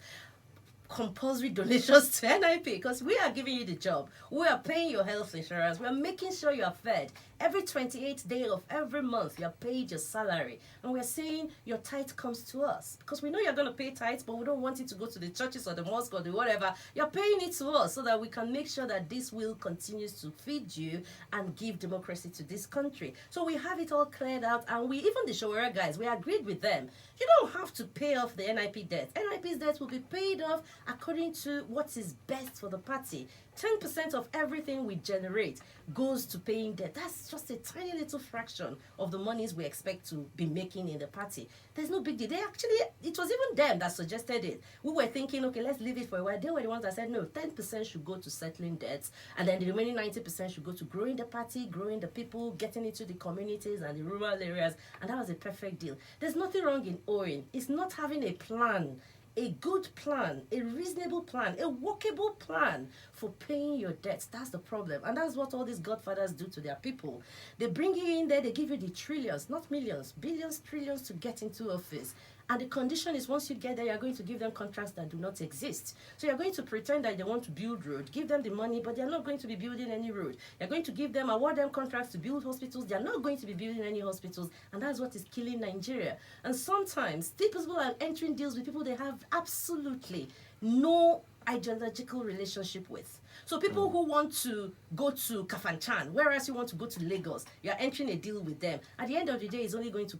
compulsory donations to NIP, because we are giving you the job. We are paying your health insurance. We are making sure you are fed. Every 28th day of every month, you are paid your salary. And we are saying your tithe comes to us, because we know you're going to pay tithes, but we don't want it to go to the churches or the mosque or the whatever. You're paying it to us so that we can make sure that this will continues to feed you and give democracy to this country. So we have it all cleared out, and we, even the Sowore guys, we agreed with them. You don't have to pay off the NIP debt. NIP's debt will be paid off according to what is best for the party. 10% of everything we generate goes to paying debt. That's just a tiny little fraction of the monies we expect to be making in the party. There's no big deal. They actually, it was even them that suggested it. We were thinking, okay, let's leave it for a while. They were the ones that said, no, 10% should go to settling debts, and then the remaining 90% should go to growing the party, growing the people, getting into the communities and the rural areas, and that was a perfect deal. There's nothing wrong in owing. It's not having a plan, a good plan, a reasonable plan, a workable plan for paying your debts. That's the problem. And that's what all these godfathers do to their people. They bring you in there, they give you the trillions, not millions, billions, trillions to get into office. And the condition is once you get there, you're going to give them contracts that do not exist. So you're going to pretend that they want to build road, give them the money, but they're not going to be building any road. You're going to give them, award them contracts to build hospitals. They're not going to be building any hospitals. And that's what is killing Nigeria. And sometimes people are entering deals with people they have absolutely no ideological relationship with. So people who want to go to Kafanchan, whereas you want to go to Lagos, you're entering a deal with them. At the end of the day, it's only going to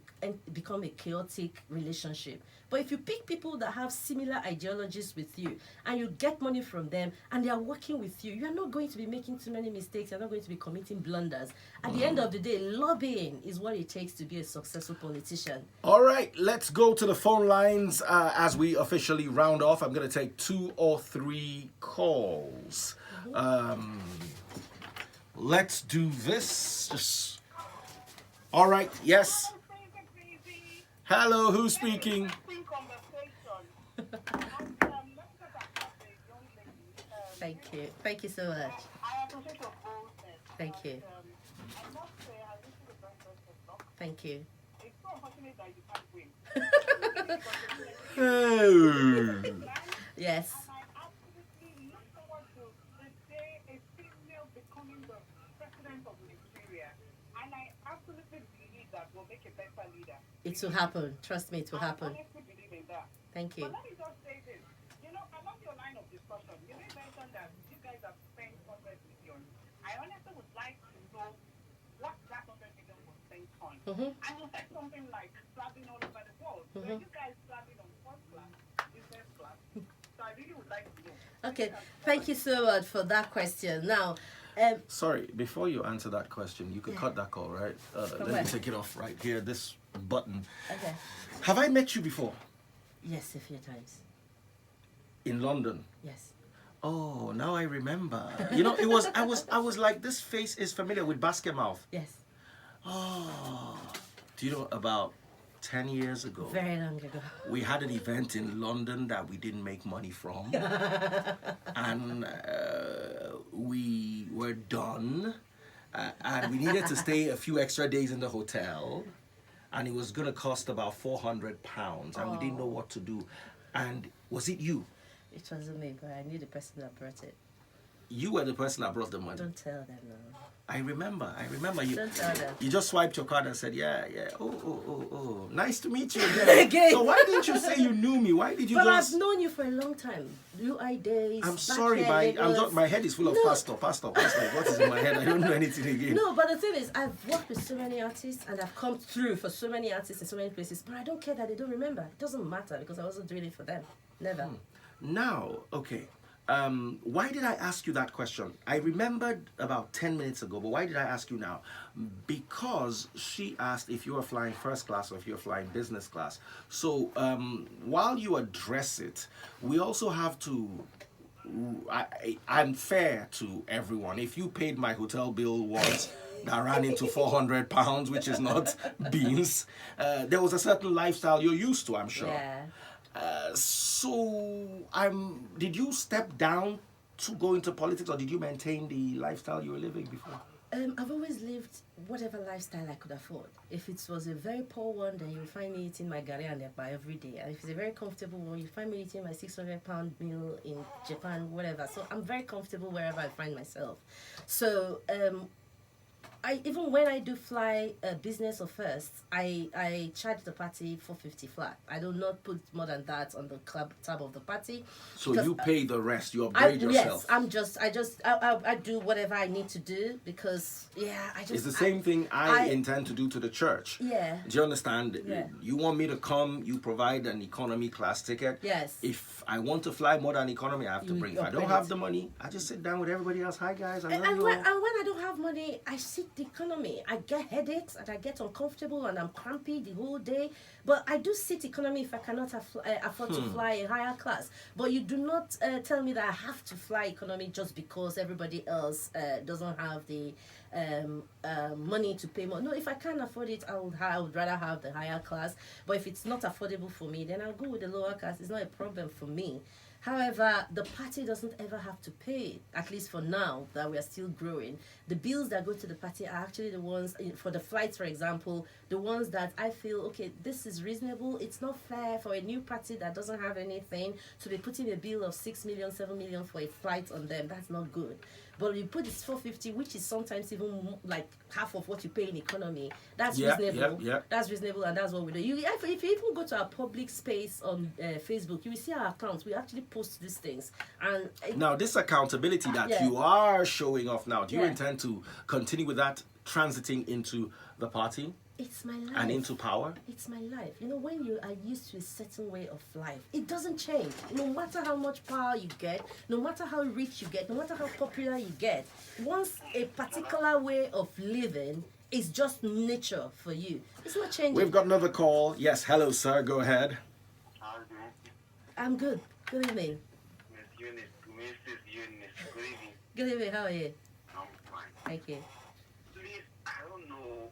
become a chaotic relationship. But if you pick people that have similar ideologies with you, and you get money from them, and they are working with you, you're not going to be making too many mistakes. You're not going to be committing blunders. At the end of the day, lobbying is what it takes to be a successful politician. All right, let's go to the phone lines as we officially round off. I'm going to take 2 or 3 calls. Let's do this. All right, yes. Hello, who's speaking? Thank you. Thank you so much. Thank you. Thank you. It's so unfortunate that you can't win. Yes. And I absolutely look forward to the day a female becoming the president of Nigeria. And I absolutely believe that will make a better leader. It will happen. Trust me, it will happen. I honestly believe in that. Thank you. But let me just say this. You know, along your line of discussion, you may mention that you guys have spent 100 million. I honestly would like to know what that 100 million was spent on. And you said something like traveling all over the world. So you guys traveling on first class, business class. So I really would like to know. Okay. Thank you so much for that question. Now, Sorry, before you answer that question, you could cut that call, right? Let me take it off right here, this button. okay. Have I met you before? Yes, a few times. In London? Yes. Oh, now I remember. You know, I was like, this face is familiar with basket mouth. Yes. Oh, do you know, about 10 years ago, Very long ago. we had an event in London that we didn't make money from. And we were done. And we needed to stay a few extra days in the hotel. And it was going to cost about £400. And we didn't know what to do. And was it you? It wasn't me, but I knew the person that brought it. You were the person that brought the money. Don't tell them now. I remember you. Don't tell them. You just swiped your card and said, yeah. Oh. Nice to meet you again. Again. So why didn't you say you knew me? Why did you But just... I've known you for a long time. UI days. I'm back sorry, here, my head is full of No. pastor. What is in my head? I don't know anything again. No, but the thing is, I've worked with so many artists and I've come through for so many artists in so many places, but I don't care that they don't remember. It doesn't matter because I wasn't doing it for them. Never. Now, okay, Why did I ask you that question? I remembered about 10 minutes ago, but why did I ask you now? Because she asked if you were flying first class or if you're flying business class. So while you address it, we also have to. I'm fair to everyone. If you paid my hotel bill once, that ran into £400, which is not beans, there was a certain lifestyle you're used to, I'm sure. Yeah. So, did you step down to go into politics, or did you maintain the lifestyle you were living before? I've always lived whatever lifestyle I could afford. If it was a very poor one, then you'll find me eating my gari and eba every day. And if it's a very comfortable one, you find me eating my £600 meal in Japan, whatever. So I'm very comfortable wherever I find myself. So even when I do fly business or first, I charge the party $450 flat. I do not put more than that on the club tab of the party. So you pay the rest. You upgrade yourself. Yes, I do whatever I need to do because it's the same thing I intend to do to the church. Yeah. Do you understand? Yeah. You want me to come, you provide an economy class ticket. Yes. If I want to fly more than economy, I have to bring. If I don't have it. the money, I just sit down with everybody else. Hi guys, I love And you. when I don't have money, I sit the economy. I get headaches and I get uncomfortable and I'm crampy the whole day. But I do sit economy if I cannot afford to fly a higher class. But you do not tell me that I have to fly economy just because everybody else doesn't have the money to pay more. No, if I can't afford it, I would rather have the higher class. But if it's not affordable for me, then I'll go with the lower class. It's not a problem for me. However, the party doesn't ever have to pay, at least for now that we are still growing. The bills that go to the party are actually the ones, for the flights, for example, the ones that I feel, okay, this is reasonable. It's not fair for a new party that doesn't have anything to be putting a bill of 6 million, 7 million for a flight on them. That's not good. But you put this 450, which is sometimes even like half of what you pay in economy. That's reasonable. Yeah. That's reasonable, and that's what we do. If you even go to our public space on Facebook, you will see our accounts. We actually post these things. And now, this accountability that you are showing off now, do you Yeah. intend to continue with that, transiting into the party it's my life. and into power? It's my life. You know, when you are used to a certain way of life, it doesn't change. No matter how much power you get, no matter how rich you get, no matter how popular you get, once a particular way of living is just nature for you, it's not changing. We've got another call. Yes, hello, sir. Go ahead. I'm good. Good evening. Miss Eunice, Mrs. Eunice, good evening. Good evening. How are you? I'm fine. Thank you. Please, I don't know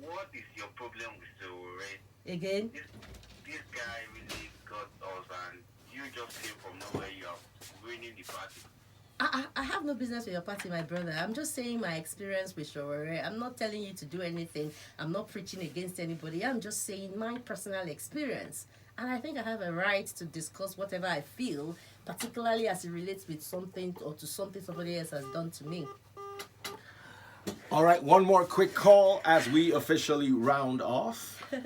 what is your problem with Sowore. Again? This guy really got us, and you just came from nowhere. You are winning the party. I have no business with your party, my brother. I'm just saying my experience with Sowore. I'm not telling you to do anything. I'm not preaching against anybody. I'm just saying my personal experience. And I think I have a right to discuss whatever I feel, particularly as it relates with something or to something somebody else has done to me. All right, one more quick call as we officially round off. Hello?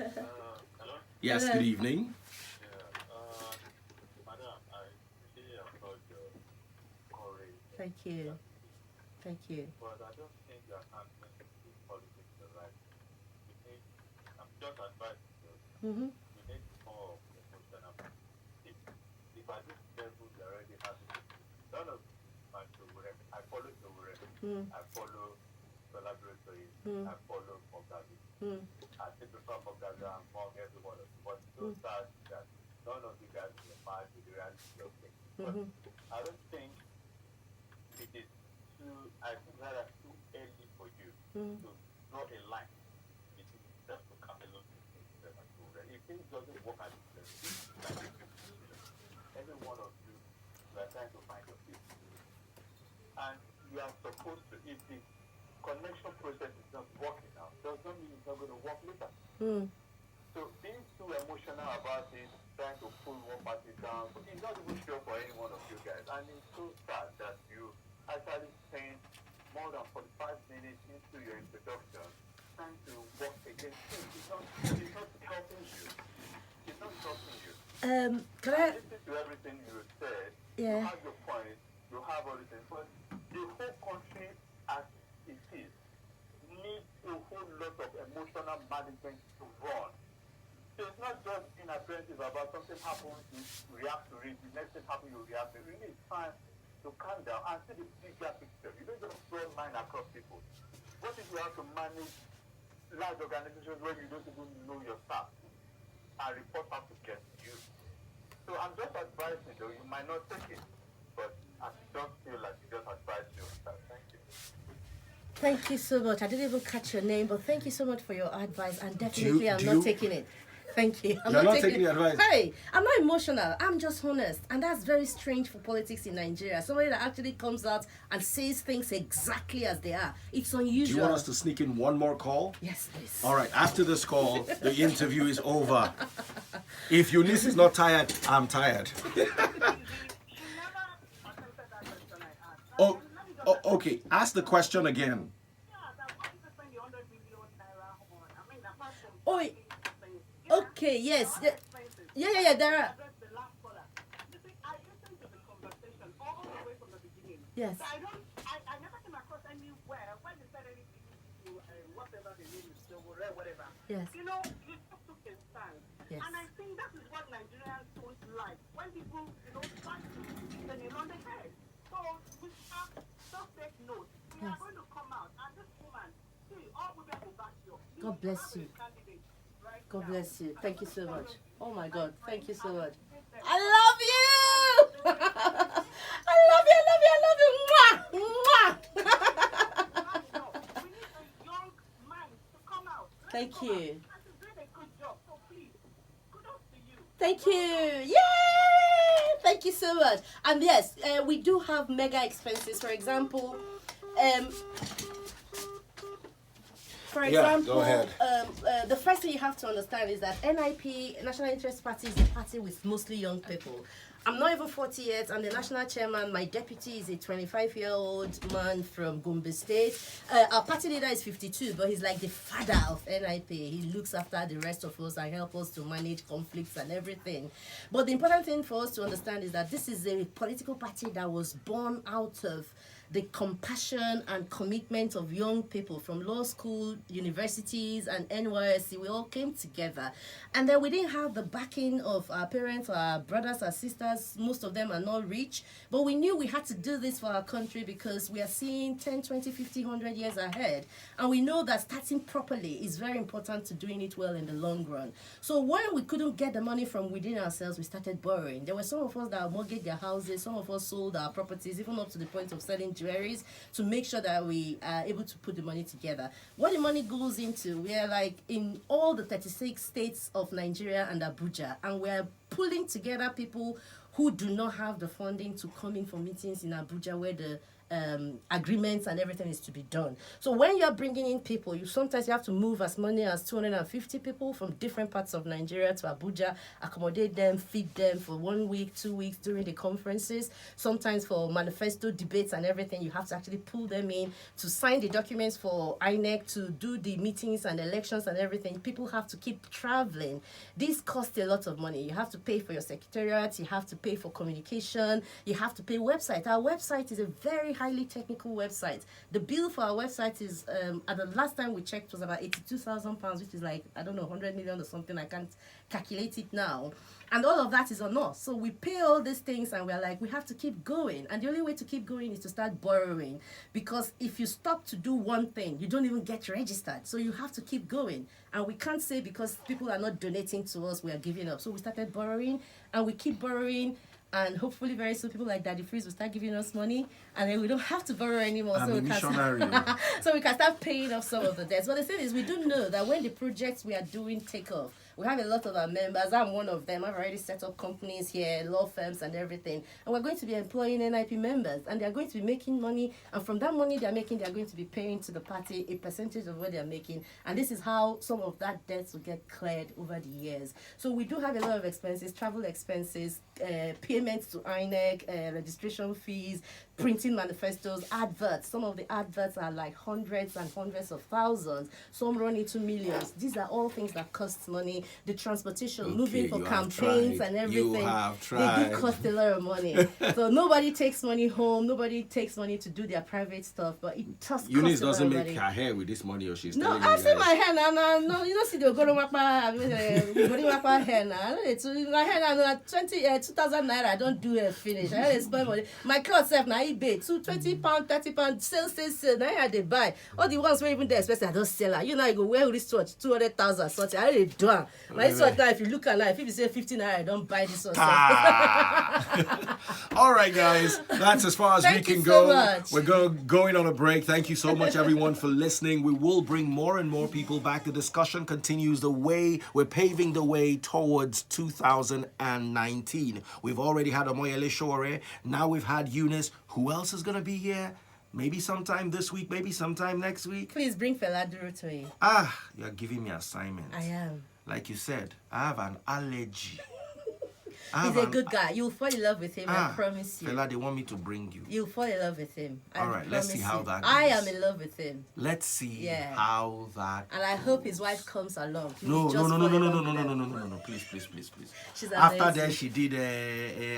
Yes, Hello. good evening. Madam, I really applaud your courage, Thank you. Thank you. but I don't think you are handling this politics the right way. I'm just advising you. Mm-hmm. You need more emotional. If at this level you already have it, none of my Sowore, I follow Sowore, I follow collaborators, I follow Mogabi. I think prefer Mogabi among every one of you, but those are that none of you guys will match with the reality of things. But I don't think it is I think that is too early for you to draw a line between just to Camelo and Sowore. If things doesn't work at this level, every one of you are trying to find your feet. And you are supposed to, if the connection process is not working out, does not mean it's not going to work later. So being too emotional about it, trying to pull one party down, it's not even sure for any one of you guys. And it's so sad that you actually spend more than 45 minutes into your introduction trying to work against things. It's not helping you. It's not helping you. Can I? Listen to everything you said. Yeah. You have your point. You have all the things. But the whole country, as it is, needs a whole lot of emotional management to run. So it's not just you being apprehensive about something happens, you react to it. The next thing happens, you react to it. You need time to calm down and see the bigger picture. You don't just throw mine across people. What if you have to manage large organizations where you don't even know your staff and reports have to get you? So I'm just advising, though, you might not take it, but I don't feel like you just advise you. Thank you. Thank you so much. I didn't even catch your name, but thank you so much for your advice. And definitely, I'm not taking it. Thank you. You're not taking the advice. Hey, I'm not emotional. I'm just honest. And that's very strange for politics in Nigeria. Somebody that actually comes out and says things exactly as they are. It's unusual. Do you want us to sneak in one more call? Yes, please. All right, after this call, the interview is over. If Eunice is not tired, I'm tired. Oh, okay. Ask the question again. Oh, okay, yes. Yeah, there are. Yes. I never came across anywhere when they said anything to whatever the name is, Sowore, whatever. Yes. You know, you just took a stand. Yes. And I think that is what Nigerians don't like. When people, start to then you on the head. So we have just take note. We are going to come out and this woman, see, all women will back you. God bless you. God bless you. Thank you so much. Oh my God. Thank you so much. I love you. I love you. Mwah. Thank you. Thank you. Yay! Thank you so much. And yes, we do have mega expenses. For example, Go ahead. The first thing you have to understand is that NIP, National Interest Party, is a party with mostly young people. I'm not even 40 yet. I'm the national chairman. My deputy is a 25-year-old man from Gombe State. Our party leader is 52, but he's like the father of NIP. He looks after the rest of us and helps us to manage conflicts and everything. But the important thing for us to understand is that this is a political party that was born out of the compassion and commitment of young people from law school, universities, and NYSC. We all came together. And then we didn't have the backing of our parents, our brothers, our sisters. Most of them are not rich. But we knew we had to do this for our country because we are seeing 10, 20, 50, 100 years ahead. And we know that starting properly is very important to doing it well in the long run. So when we couldn't get the money from within ourselves, we started borrowing. There were some of us that mortgaged their houses. Some of us sold our properties, even up to the point of selling jewelries to make sure that we are able to put the money together. What the money goes into, we are like in all the 36 states of Nigeria and Abuja, and we are pulling together people who do not have the funding to come in for meetings in Abuja where the agreements and everything is to be done. So when you're bringing in people, you have to move as many as 250 people from different parts of Nigeria to Abuja, accommodate them, feed them for 1 week, 2 weeks during the conferences. Sometimes for manifesto debates and everything, you have to actually pull them in to sign the documents for INEC, to do the meetings and elections and everything. People have to keep traveling. This costs a lot of money. You have to pay for your secretariat, you have to pay for communication, you have to pay website. Our website is a very highly technical website. The bill for our website is, at the last time we checked, was about £82,000, which is like, I don't know, 100 million or something. I can't calculate it now. And all of that is on us. So we pay all these things and we're like, we have to keep going. And the only way to keep going is to start borrowing. Because if you stop to do one thing, you don't even get registered. So you have to keep going. And we can't say because people are not donating to us, we are giving up. So we started borrowing and we keep borrowing. And hopefully very soon people like Daddy Freeze will start giving us money, and then we don't have to borrow anymore. I'm a missionary. So we can start paying off some of the debts. But the thing is, we do know that when the projects we are doing take off, we have a lot of our members. I'm one of them. I've already set up companies here, law firms and everything. And we're going to be employing NIP members, and they're going to be making money. And from that money they're making, they're going to be paying to the party a percentage of what they're making. And this is how some of that debt will get cleared over the years. So we do have a lot of expenses, travel expenses, payments to INEC, registration fees, printing manifestos, adverts. Some of the adverts are like hundreds and hundreds of thousands. Some run into millions. These are all things that cost money. The transportation, moving for you have campaigns tried. and everything. You have They tried. do cost a lot of money. So nobody takes money home. Nobody takes money to do their private stuff. But it just Eunice costs a lot doesn't of make money. her hair with this money, or she's No, telling you I guys. see my hair now. No, you don't see the Gorimapa hair now. My hair now, 2,000 naira. I don't do a finish. I don't spend money. My clothes self now eBay, £20, £30, sale. Now I they buy. All the ones where even they expensive, I don't sell her. You know, I go wear this watch 200,000 something. I already do. My watch now, if you look at life, if you say 15 naira, I don't buy this one. All right, guys, that's as far as we Thank can you go. so much. We're going on a break. Thank you so much, everyone, for listening. We will bring more and more people back. The discussion continues the way we're paving the way towards 2019. We've already had Omoyele Sowore. Now we've had Eunice. Who else is going to be here? Maybe sometime this week, maybe sometime next week. Please bring Fela Duro to me. You're giving me assignments. I am. Like you said, I have an allergy. He's a good guy. You'll fall in love with him, I promise you. Fela, they want me to bring you. You'll fall in love with him. All right, let's see how that I goes. am in love with him. Let's see how that. And I hope his wife comes along. No, please. She's After amazing. that, she did.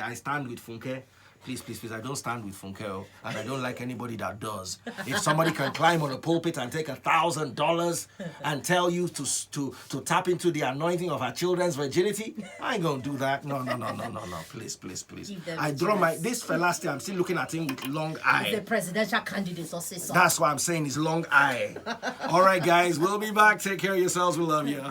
I stand with Funke. Please. I don't stand with Funke, and I don't like anybody that does. If somebody can climb on a pulpit and take $1,000 and tell you to tap into the anointing of her children's virginity, I ain't gonna do that. No. Please. Give them I a draw chance. this fella. I'm still looking at him with long The eye. presidential candidate or say so. That's why I'm saying his long eye. All right, guys, we'll be back. Take care of yourselves. We love you.